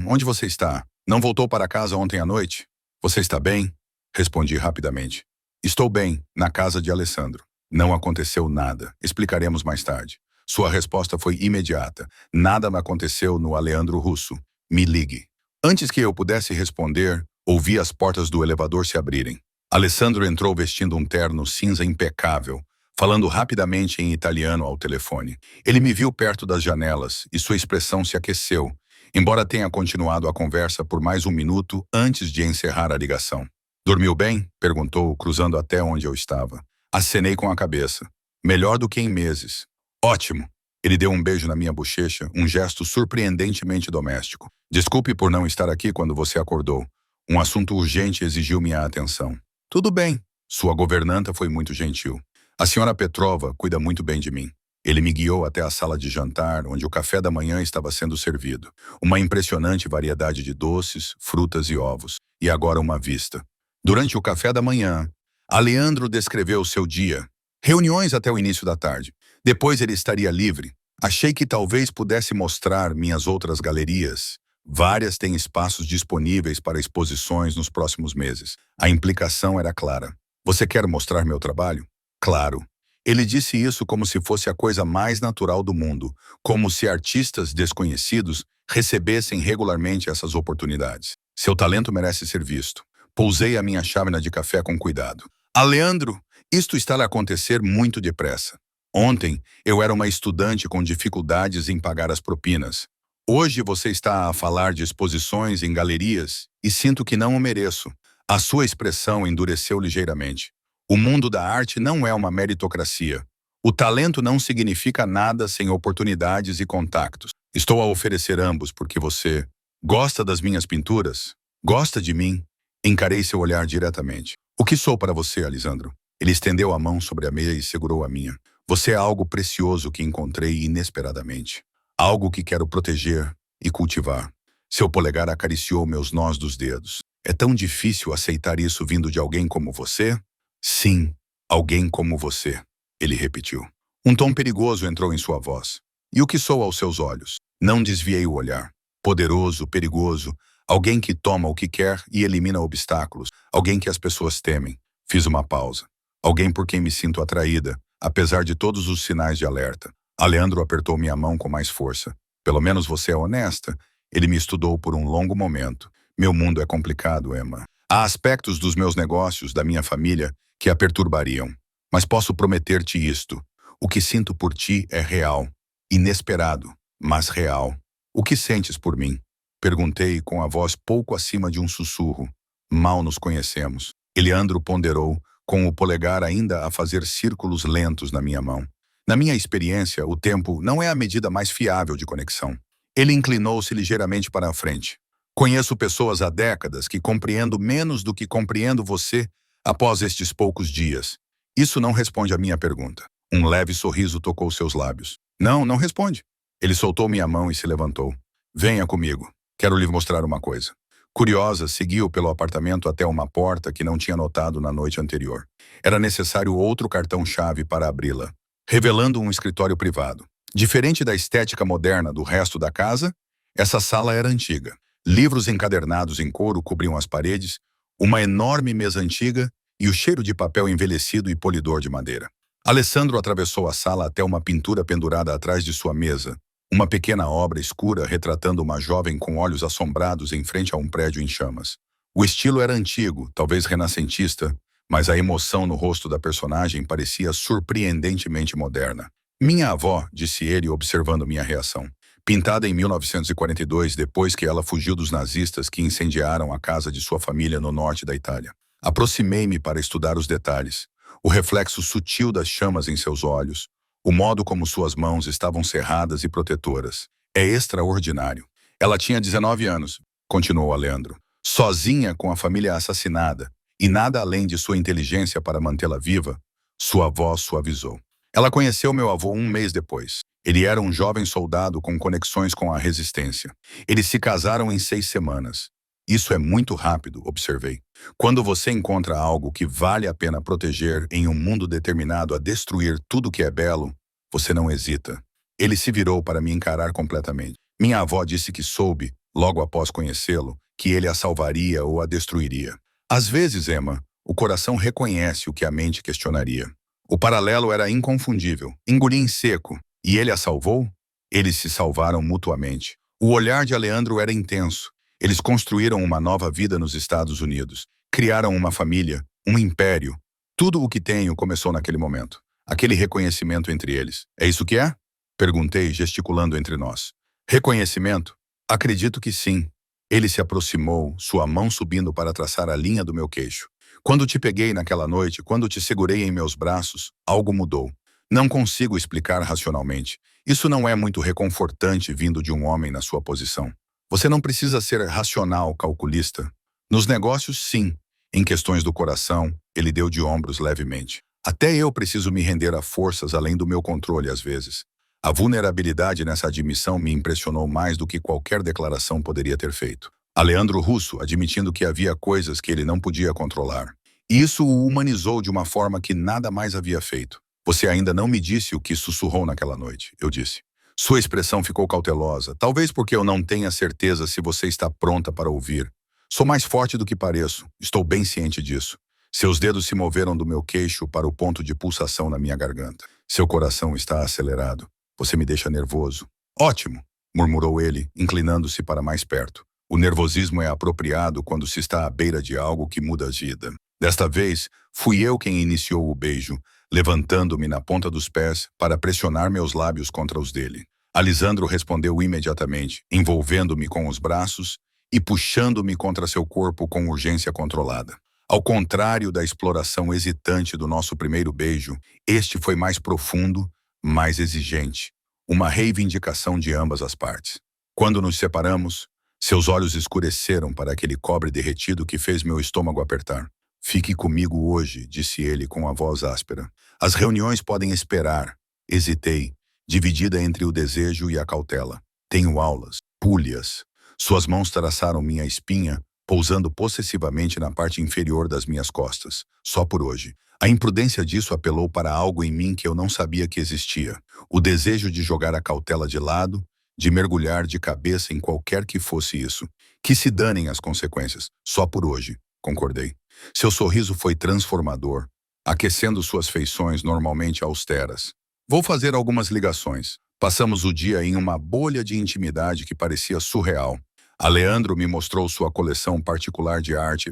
Onde você está? Não voltou para casa ontem à noite? Você está bem? Respondi rapidamente. Estou bem, na casa de Alessandro. Não aconteceu nada. Explicaremos mais tarde. Sua resposta foi imediata. Nada me aconteceu no Aleandro Russo. Me ligue. Antes que eu pudesse responder, ouvi as portas do elevador se abrirem. Alessandro entrou vestindo um terno cinza impecável, falando rapidamente em italiano ao telefone. Ele me viu perto das janelas e sua expressão se aqueceu, embora tenha continuado a conversa por mais um minuto antes de encerrar a ligação. Dormiu bem? Perguntou, cruzando até onde eu estava. Acenei com a cabeça. Melhor do que em meses. Ótimo. Ele deu um beijo na minha bochecha, um gesto surpreendentemente doméstico. Desculpe por não estar aqui quando você acordou. Um assunto urgente exigiu minha atenção. Tudo bem. Sua governanta foi muito gentil. A senhora Petrova cuida muito bem de mim. Ele me guiou até a sala de jantar, onde o café da manhã estava sendo servido. Uma impressionante variedade de doces, frutas e ovos. E agora uma vista. Durante o café da manhã, Aleandro descreveu seu dia. Reuniões até o início da tarde. Depois ele estaria livre. Achei que talvez pudesse mostrar minhas outras galerias. Várias têm espaços disponíveis para exposições nos próximos meses. A implicação era clara. Você quer mostrar meu trabalho? Claro. Ele disse isso como se fosse a coisa mais natural do mundo, como se artistas desconhecidos recebessem regularmente essas oportunidades. Seu talento merece ser visto. Pousei a minha chávena de café com cuidado. Aleandro, isto está a acontecer muito depressa. Ontem, eu era uma estudante com dificuldades em pagar as propinas. Hoje você está a falar de exposições em galerias e sinto que não o mereço. A sua expressão endureceu ligeiramente. O mundo da arte não é uma meritocracia. O talento não significa nada sem oportunidades e contactos. Estou a oferecer ambos porque você gosta das minhas pinturas? Gosta de mim? Encarei seu olhar diretamente. O que sou para você, Alisandro? Ele estendeu a mão sobre a meia e segurou a minha. Você é algo precioso que encontrei inesperadamente. Algo que quero proteger e cultivar. Seu polegar acariciou meus nós dos dedos. É tão difícil aceitar isso vindo de alguém como você? Sim, alguém como você, ele repetiu. Um tom perigoso entrou em sua voz. E o que sou aos seus olhos? Não desviei o olhar. Poderoso, perigoso, alguém que toma o que quer e elimina obstáculos. Alguém que as pessoas temem. Fiz uma pausa. Alguém por quem me sinto atraída, apesar de todos os sinais de alerta. Aleandro apertou minha mão com mais força. Pelo menos você é honesta. Ele me estudou por um longo momento. Meu mundo é complicado, Emma. Há aspectos dos meus negócios, da minha família, que a perturbariam. Mas posso prometer-te isto. O que sinto por ti é real. Inesperado, mas real. O que sentes por mim? Perguntei com a voz pouco acima de um sussurro. Mal nos conhecemos. Aleandro ponderou, com o polegar ainda a fazer círculos lentos na minha mão. Na minha experiência, o tempo não é a medida mais fiável de conexão. Ele inclinou-se ligeiramente para a frente. Conheço pessoas há décadas que compreendo menos do que compreendo você após estes poucos dias. Isso não responde à minha pergunta. Um leve sorriso tocou seus lábios. Não, não responde. Ele soltou minha mão e se levantou. Venha comigo. Quero lhe mostrar uma coisa. Curiosa, seguiu pelo apartamento até uma porta que não tinha notado na noite anterior. Era necessário outro cartão-chave para abri-la, revelando um escritório privado. Diferente da estética moderna do resto da casa, essa sala era antiga. Livros encadernados em couro cobriam as paredes, uma enorme mesa antiga e o cheiro de papel envelhecido e polidor de madeira. Alessandro atravessou a sala até uma pintura pendurada atrás de sua mesa, uma pequena obra escura retratando uma jovem com olhos assombrados em frente a um prédio em chamas. O estilo era antigo, talvez renascentista, mas a emoção no rosto da personagem parecia surpreendentemente moderna. Minha avó, disse ele observando minha reação. Pintada em 1942, depois que ela fugiu dos nazistas que incendiaram a casa de sua família no norte da Itália. Aproximei-me para estudar os detalhes, o reflexo sutil das chamas em seus olhos, o modo como suas mãos estavam cerradas e protetoras. É extraordinário. Ela tinha 19 anos, continuou Aleandro, sozinha com a família assassinada, e nada além de sua inteligência para mantê-la viva, sua voz suavizou. Ela conheceu meu avô um mês depois. Ele era um jovem soldado com conexões com a resistência. Eles se casaram em 6 semanas. Isso é muito rápido, observei. Quando você encontra algo que vale a pena proteger em um mundo determinado a destruir tudo que é belo, você não hesita. Ele se virou para me encarar completamente. Minha avó disse que soube, logo após conhecê-lo, que ele a salvaria ou a destruiria. Às vezes, Emma, o coração reconhece o que a mente questionaria. O paralelo era inconfundível. Engoli em seco. E ele a salvou? Eles se salvaram mutuamente. O olhar de Aleandro era intenso. Eles construíram uma nova vida nos Estados Unidos. Criaram uma família, um império. Tudo o que tenho começou naquele momento. Aquele reconhecimento entre eles. É isso que é? Perguntei, gesticulando entre nós. Reconhecimento? Acredito que sim. Ele se aproximou, sua mão subindo para traçar a linha do meu queixo. Quando te peguei naquela noite, quando te segurei em meus braços, algo mudou. Não consigo explicar racionalmente. Isso não é muito reconfortante vindo de um homem na sua posição. Você não precisa ser racional, calculista. Nos negócios, sim. Em questões do coração, ele deu de ombros levemente. Até eu preciso me render a forças além do meu controle às vezes. A vulnerabilidade nessa admissão me impressionou mais do que qualquer declaração poderia ter feito. Aleandro Russo admitindo que havia coisas que ele não podia controlar. E isso o humanizou de uma forma que nada mais havia feito. Você ainda não me disse o que sussurrou naquela noite, eu disse. Sua expressão ficou cautelosa, talvez porque eu não tenha certeza se você está pronta para ouvir. Sou mais forte do que pareço, estou bem ciente disso. Seus dedos se moveram do meu queixo para o ponto de pulsação na minha garganta. Seu coração está acelerado. Você me deixa nervoso. Ótimo, murmurou ele, inclinando-se para mais perto. O nervosismo é apropriado quando se está à beira de algo que muda a vida. Desta vez, fui eu quem iniciou o beijo, levantando-me na ponta dos pés para pressionar meus lábios contra os dele. Alisandro respondeu imediatamente, envolvendo-me com os braços e puxando-me contra seu corpo com urgência controlada. Ao contrário da exploração hesitante do nosso primeiro beijo, este foi mais profundo, mais exigente, uma reivindicação de ambas as partes. Quando nos separamos, seus olhos escureceram para aquele cobre derretido que fez meu estômago apertar. Fique comigo hoje, disse ele com a voz áspera. As reuniões podem esperar. Hesitei, dividida entre o desejo e a cautela. Tenho aulas, pulhas. Suas mãos traçaram minha espinha, pousando possessivamente na parte inferior das minhas costas. Só por hoje. A imprudência disso apelou para algo em mim que eu não sabia que existia. O desejo de jogar a cautela de lado, de mergulhar de cabeça em qualquer que fosse isso. Que se danem as consequências. Só por hoje, concordei. Seu sorriso foi transformador, aquecendo suas feições normalmente austeras. Vou fazer algumas ligações. Passamos o dia em uma bolha de intimidade que parecia surreal. Aleandro me mostrou sua coleção particular de arte,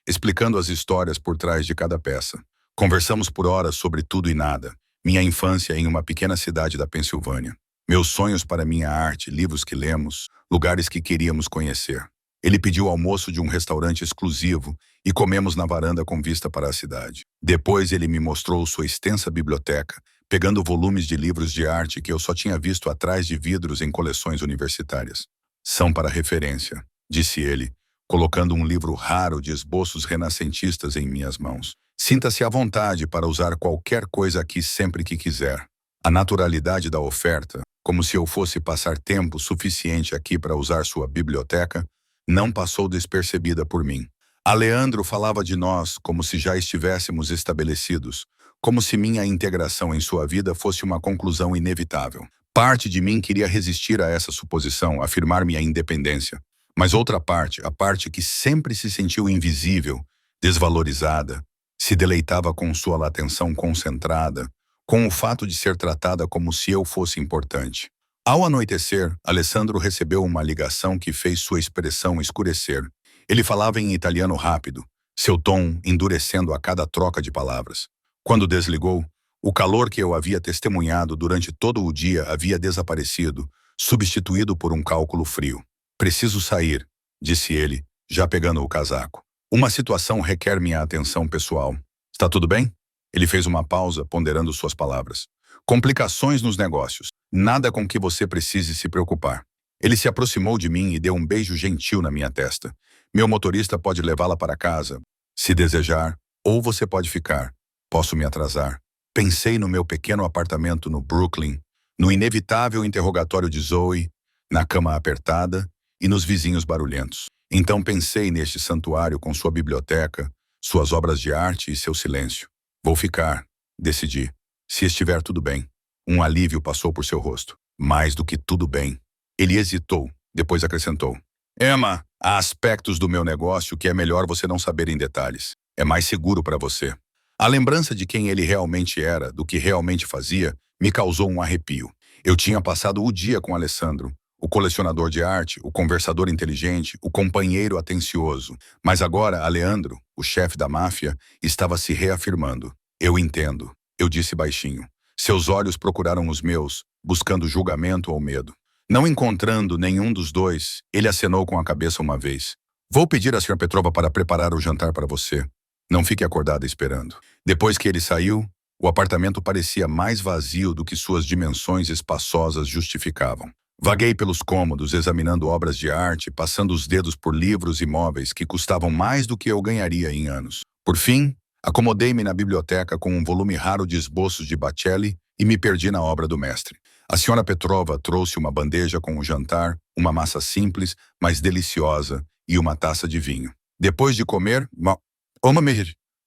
explicando as histórias por trás de cada peça. Conversamos por horas sobre tudo e nada. Minha infância em uma pequena cidade da Pensilvânia. Meus sonhos para minha arte, livros que lemos, lugares que queríamos conhecer. Ele pediu almoço de um restaurante exclusivo e comemos na varanda com vista para a cidade. Depois ele me mostrou sua extensa biblioteca, pegando volumes de livros de arte que eu só tinha visto atrás de vidros em coleções universitárias. São para referência, disse ele, colocando um livro raro de esboços renascentistas em minhas mãos. Sinta-se à vontade para usar qualquer coisa aqui sempre que quiser. A naturalidade da oferta, como se eu fosse passar tempo suficiente aqui para usar sua biblioteca, não passou despercebida por mim. Aleandro falava de nós como se já estivéssemos estabelecidos, como se minha integração em sua vida fosse uma conclusão inevitável. Parte de mim queria resistir a essa suposição, afirmar minha independência. Mas outra parte, a parte que sempre se sentiu invisível, desvalorizada, se deleitava com sua atenção concentrada, com o fato de ser tratada como se eu fosse importante. Ao anoitecer, Alessandro recebeu uma ligação que fez sua expressão escurecer. Ele falava em italiano rápido, seu tom endurecendo a cada troca de palavras. Quando desligou, o calor que eu havia testemunhado durante todo o dia havia desaparecido, substituído por um cálculo frio. Preciso sair, disse ele, já pegando o casaco. Uma situação requer minha atenção pessoal. Está tudo bem? Ele fez uma pausa, ponderando suas palavras. Complicações nos negócios. Nada com que você precise se preocupar. Ele se aproximou de mim e deu um beijo gentil na minha testa. Meu motorista pode levá-la para casa, se desejar, ou você pode ficar. Posso me atrasar. Pensei no meu pequeno apartamento no Brooklyn, no inevitável interrogatório de Zoe, na cama apertada e nos vizinhos barulhentos. Então pensei neste santuário com sua biblioteca, suas obras de arte e seu silêncio. Vou ficar, decidi. Se estiver tudo bem. Um alívio passou por seu rosto. Mais do que tudo bem. Ele hesitou, depois acrescentou. Emma, há aspectos do meu negócio que é melhor você não saber em detalhes. É mais seguro para você. A lembrança de quem ele realmente era, do que realmente fazia, me causou um arrepio. Eu tinha passado o dia com Alessandro, o colecionador de arte, o conversador inteligente, o companheiro atencioso. Mas agora, Aleandro, o chefe da máfia, estava se reafirmando. Eu entendo, eu disse baixinho. Seus olhos procuraram os meus, buscando julgamento ou medo. Não encontrando nenhum dos dois, ele acenou com a cabeça uma vez. Vou pedir à senhora Petrova para preparar o jantar para você. Não fique acordada esperando. Depois que ele saiu, o apartamento parecia mais vazio do que suas dimensões espaçosas justificavam. Vaguei pelos cômodos, examinando obras de arte, passando os dedos por livros e móveis que custavam mais do que eu ganharia em anos. Por fim, acomodei-me na biblioteca com um volume raro de esboços de Baccelli e me perdi na obra do mestre. A senhora Petrova trouxe uma bandeja com o jantar, uma massa simples, mas deliciosa, e uma taça de vinho. Depois de comer,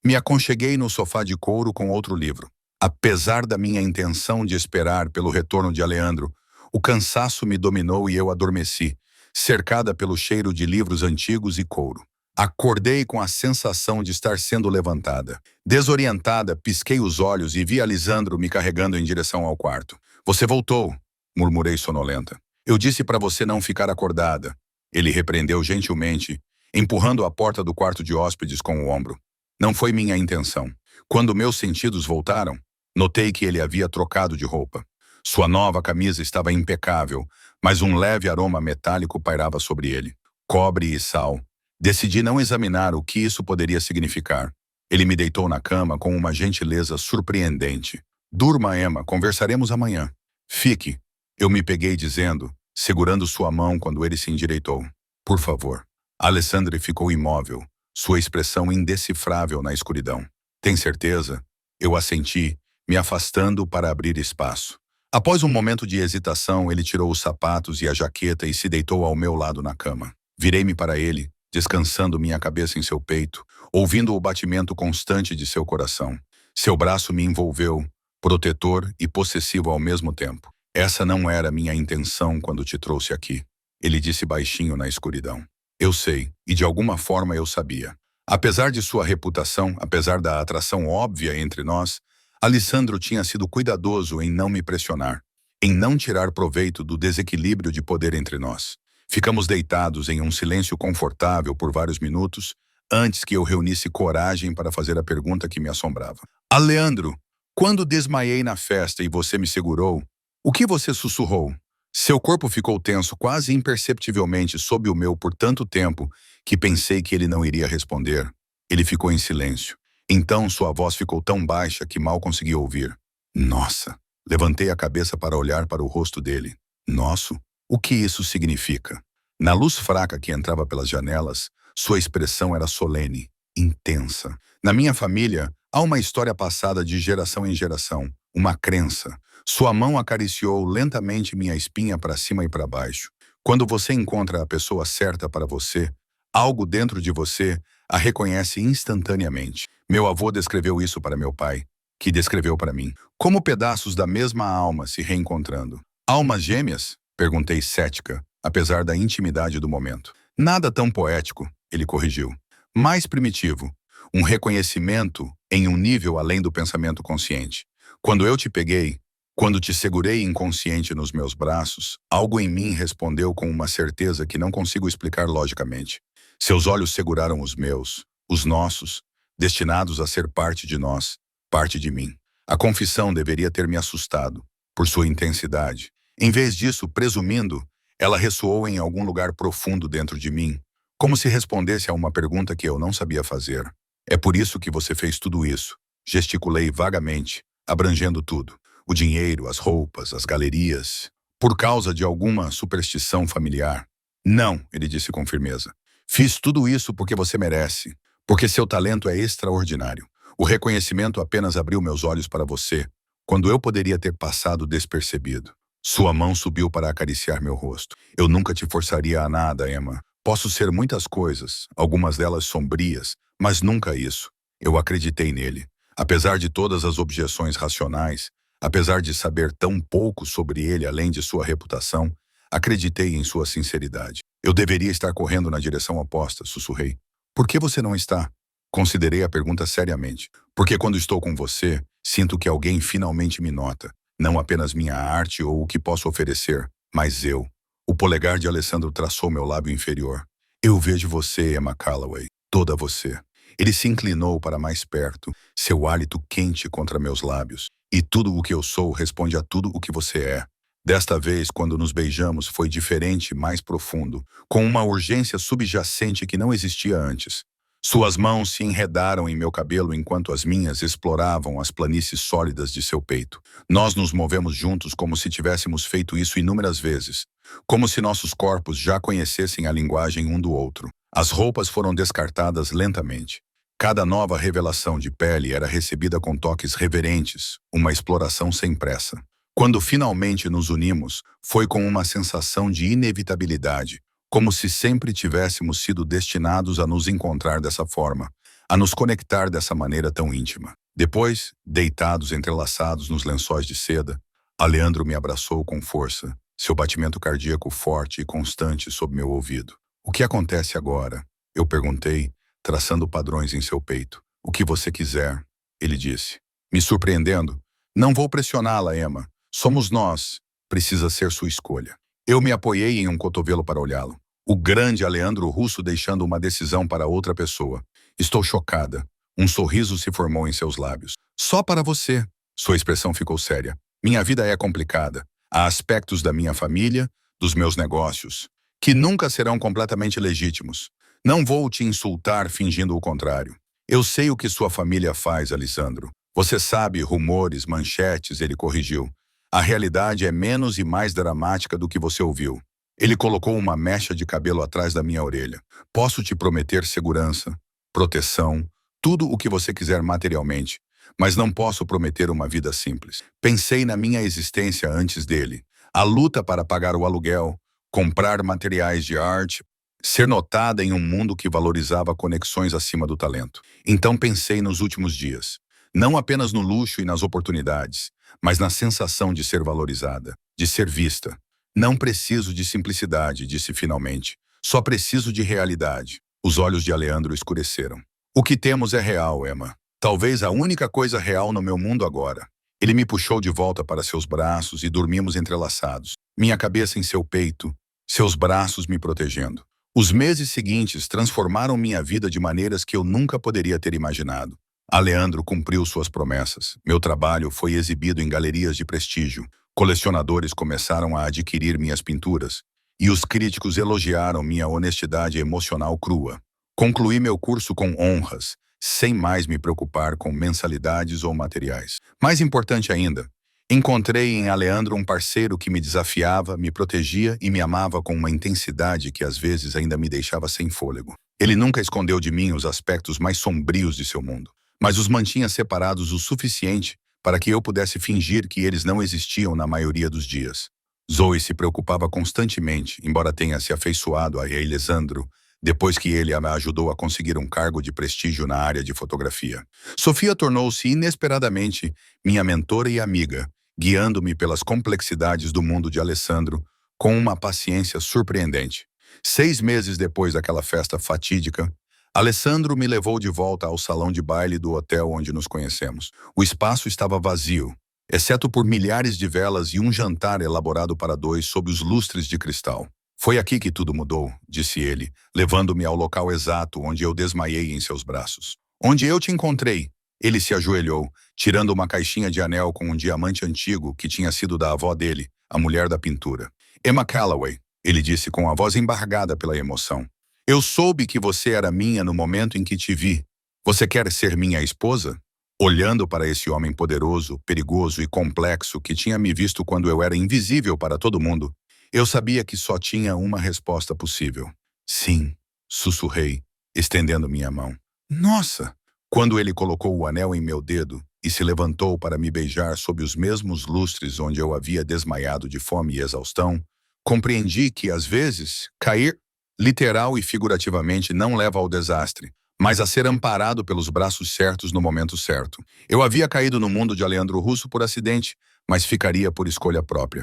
me aconcheguei no sofá de couro com outro livro. Apesar da minha intenção de esperar pelo retorno de Aleandro, o cansaço me dominou e eu adormeci, cercada pelo cheiro de livros antigos e couro. Acordei com a sensação de estar sendo levantada. Desorientada, pisquei os olhos e vi Alisandro me carregando em direção ao quarto. Você voltou, murmurei sonolenta. Eu disse para você não ficar acordada. Ele repreendeu gentilmente, empurrando a porta do quarto de hóspedes com o ombro. Não foi minha intenção. Quando meus sentidos voltaram, notei que ele havia trocado de roupa. Sua nova camisa estava impecável, mas um leve aroma metálico pairava sobre ele. Cobre e sal. Decidi não examinar o que isso poderia significar. Ele me deitou na cama com uma gentileza surpreendente. Durma, Emma, conversaremos amanhã. Fique. Eu me peguei dizendo, segurando sua mão quando ele se endireitou. Por favor. Alessandro ficou imóvel, sua expressão indecifrável na escuridão. Tem certeza? Eu assenti, me afastando para abrir espaço. Após um momento de hesitação, ele tirou os sapatos e a jaqueta e se deitou ao meu lado na cama. Virei-me para ele, descansando minha cabeça em seu peito, ouvindo o batimento constante de seu coração. Seu braço me envolveu, protetor e possessivo ao mesmo tempo. Essa não era minha intenção quando te trouxe aqui, ele disse baixinho na escuridão. Eu sei, e de alguma forma eu sabia. Apesar de sua reputação, apesar da atração óbvia entre nós, Alessandro tinha sido cuidadoso em não me pressionar, em não tirar proveito do desequilíbrio de poder entre nós. Ficamos deitados em um silêncio confortável por vários minutos, antes que eu reunisse coragem para fazer a pergunta que me assombrava. Aleandro, quando desmaiei na festa e você me segurou, o que você sussurrou? Seu corpo ficou tenso quase imperceptivelmente sob o meu por tanto tempo que pensei que ele não iria responder. Ele ficou em silêncio. Então sua voz ficou tão baixa que mal consegui ouvir. Nossa! Levantei a cabeça para olhar para o rosto dele. Nosso? O que isso significa? Na luz fraca que entrava pelas janelas, sua expressão era solene, intensa. Na minha família, há uma história passada de geração em geração, uma crença. Sua mão acariciou lentamente minha espinha para cima e para baixo. Quando você encontra a pessoa certa para você, algo dentro de você a reconhece instantaneamente. Meu avô descreveu isso para meu pai, que descreveu para mim, como pedaços da mesma alma se reencontrando. Almas gêmeas? Perguntei cética, apesar da intimidade do momento. Nada tão poético, ele corrigiu. Mais primitivo, um reconhecimento em um nível além do pensamento consciente. Quando eu te peguei, quando te segurei inconsciente nos meus braços, algo em mim respondeu com uma certeza que não consigo explicar logicamente. Seus olhos seguraram os meus, os nossos, destinados a ser parte de nós, parte de mim. A confissão deveria ter me assustado, por sua intensidade. Em vez disso, presumindo, ela ressoou em algum lugar profundo dentro de mim, como se respondesse a uma pergunta que eu não sabia fazer. É por isso que você fez tudo isso. Gesticulei vagamente, abrangendo tudo. O dinheiro, as roupas, as galerias. Por causa de alguma superstição familiar. Não, ele disse com firmeza. Fiz tudo isso porque você merece. Porque seu talento é extraordinário. O reconhecimento apenas abriu meus olhos para você, quando eu poderia ter passado despercebido. Sua mão subiu para acariciar meu rosto. Eu nunca te forçaria a nada, Emma. Posso ser muitas coisas, algumas delas sombrias, mas nunca isso. Eu acreditei nele. Apesar de todas as objeções racionais, apesar de saber tão pouco sobre ele além de sua reputação, acreditei em sua sinceridade. Eu deveria estar correndo na direção oposta, sussurrei. Por que você não está? Considerei a pergunta seriamente. Porque quando estou com você, sinto que alguém finalmente me nota. Não apenas minha arte ou o que posso oferecer, mas eu. O polegar de Alessandro traçou meu lábio inferior. Eu vejo você, Emma Calloway, toda você. Ele se inclinou para mais perto, seu hálito quente contra meus lábios. E tudo o que eu sou responde a tudo o que você é. Desta vez, quando nos beijamos, foi diferente e mais profundo, com uma urgência subjacente que não existia antes. Suas mãos se enredaram em meu cabelo enquanto as minhas exploravam as planícies sólidas de seu peito. Nós nos movemos juntos como se tivéssemos feito isso inúmeras vezes, como se nossos corpos já conhecessem a linguagem um do outro. As roupas foram descartadas lentamente. Cada nova revelação de pele era recebida com toques reverentes, uma exploração sem pressa. Quando finalmente nos unimos, foi com uma sensação de inevitabilidade, como se sempre tivéssemos sido destinados a nos encontrar dessa forma, a nos conectar dessa maneira tão íntima. Depois, deitados entrelaçados nos lençóis de seda, Aleandro me abraçou com força, seu batimento cardíaco forte e constante sob meu ouvido. O que acontece agora? Eu perguntei, traçando padrões em seu peito. O que você quiser, ele disse. Me surpreendendo, não vou pressioná-la, Emma. Somos nós. Precisa ser sua escolha. Eu me apoiei em um cotovelo para olhá-lo. O grande Aleandro Russo deixando uma decisão para outra pessoa. Estou chocada. Um sorriso se formou em seus lábios. Só para você. Sua expressão ficou séria. Minha vida é complicada. Há aspectos da minha família, dos meus negócios, que nunca serão completamente legítimos. Não vou te insultar fingindo o contrário. Eu sei o que sua família faz, Alessandro. Você sabe, rumores, manchetes, ele corrigiu. A realidade é menos e mais dramática do que você ouviu. Ele colocou uma mecha de cabelo atrás da minha orelha. Posso te prometer segurança, proteção, tudo o que você quiser materialmente, mas não posso prometer uma vida simples. Pensei na minha existência antes dele. A luta para pagar o aluguel, comprar materiais de arte, ser notada em um mundo que valorizava conexões acima do talento. Então pensei nos últimos dias. Não apenas no luxo e nas oportunidades, mas na sensação de ser valorizada, de ser vista. Não preciso de simplicidade, disse finalmente. Só preciso de realidade. Os olhos de Aleandro escureceram. O que temos é real, Emma. Talvez a única coisa real no meu mundo agora. Ele me puxou de volta para seus braços e dormimos entrelaçados. Minha cabeça em seu peito, seus braços me protegendo. Os meses seguintes transformaram minha vida de maneiras que eu nunca poderia ter imaginado. Aleandro cumpriu suas promessas. Meu trabalho foi exibido em galerias de prestígio. Colecionadores começaram a adquirir minhas pinturas, e os críticos elogiaram minha honestidade emocional crua. Concluí meu curso com honras, sem mais me preocupar com mensalidades ou materiais. Mais importante ainda, encontrei em Aleandro um parceiro que me desafiava, me protegia e me amava com uma intensidade que às vezes ainda me deixava sem fôlego. Ele nunca escondeu de mim os aspectos mais sombrios de seu mundo, mas os mantinha separados o suficiente para que eu pudesse fingir que eles não existiam na maioria dos dias. Zoe se preocupava constantemente, embora tenha se afeiçoado a Alessandro, depois que ele a ajudou a conseguir um cargo de prestígio na área de fotografia. Sofia tornou-se inesperadamente minha mentora e amiga, guiando-me pelas complexidades do mundo de Alessandro com uma paciência surpreendente. 6 meses depois daquela festa fatídica, Alessandro me levou de volta ao salão de baile do hotel onde nos conhecemos. O espaço estava vazio, exceto por milhares de velas e um jantar elaborado para 2 sob os lustres de cristal. Foi aqui que tudo mudou, disse ele, levando-me ao local exato onde eu desmaiei em seus braços. Onde eu te encontrei. Ele se ajoelhou, tirando uma caixinha de anel com um diamante antigo que tinha sido da avó dele, a mulher da pintura. Emma Calloway, ele disse com a voz embargada pela emoção. Eu soube que você era minha no momento em que te vi. Você quer ser minha esposa? Olhando para esse homem poderoso, perigoso e complexo que tinha me visto quando eu era invisível para todo mundo, eu sabia que só tinha uma resposta possível. Sim, sussurrei, estendendo minha mão. Nossa! Quando ele colocou o anel em meu dedo e se levantou para me beijar sob os mesmos lustres onde eu havia desmaiado de fome e exaustão, compreendi que, às vezes, cair, literal e figurativamente, não leva ao desastre, mas a ser amparado pelos braços certos no momento certo. Eu havia caído no mundo de Aleandro Russo por acidente, mas ficaria por escolha própria.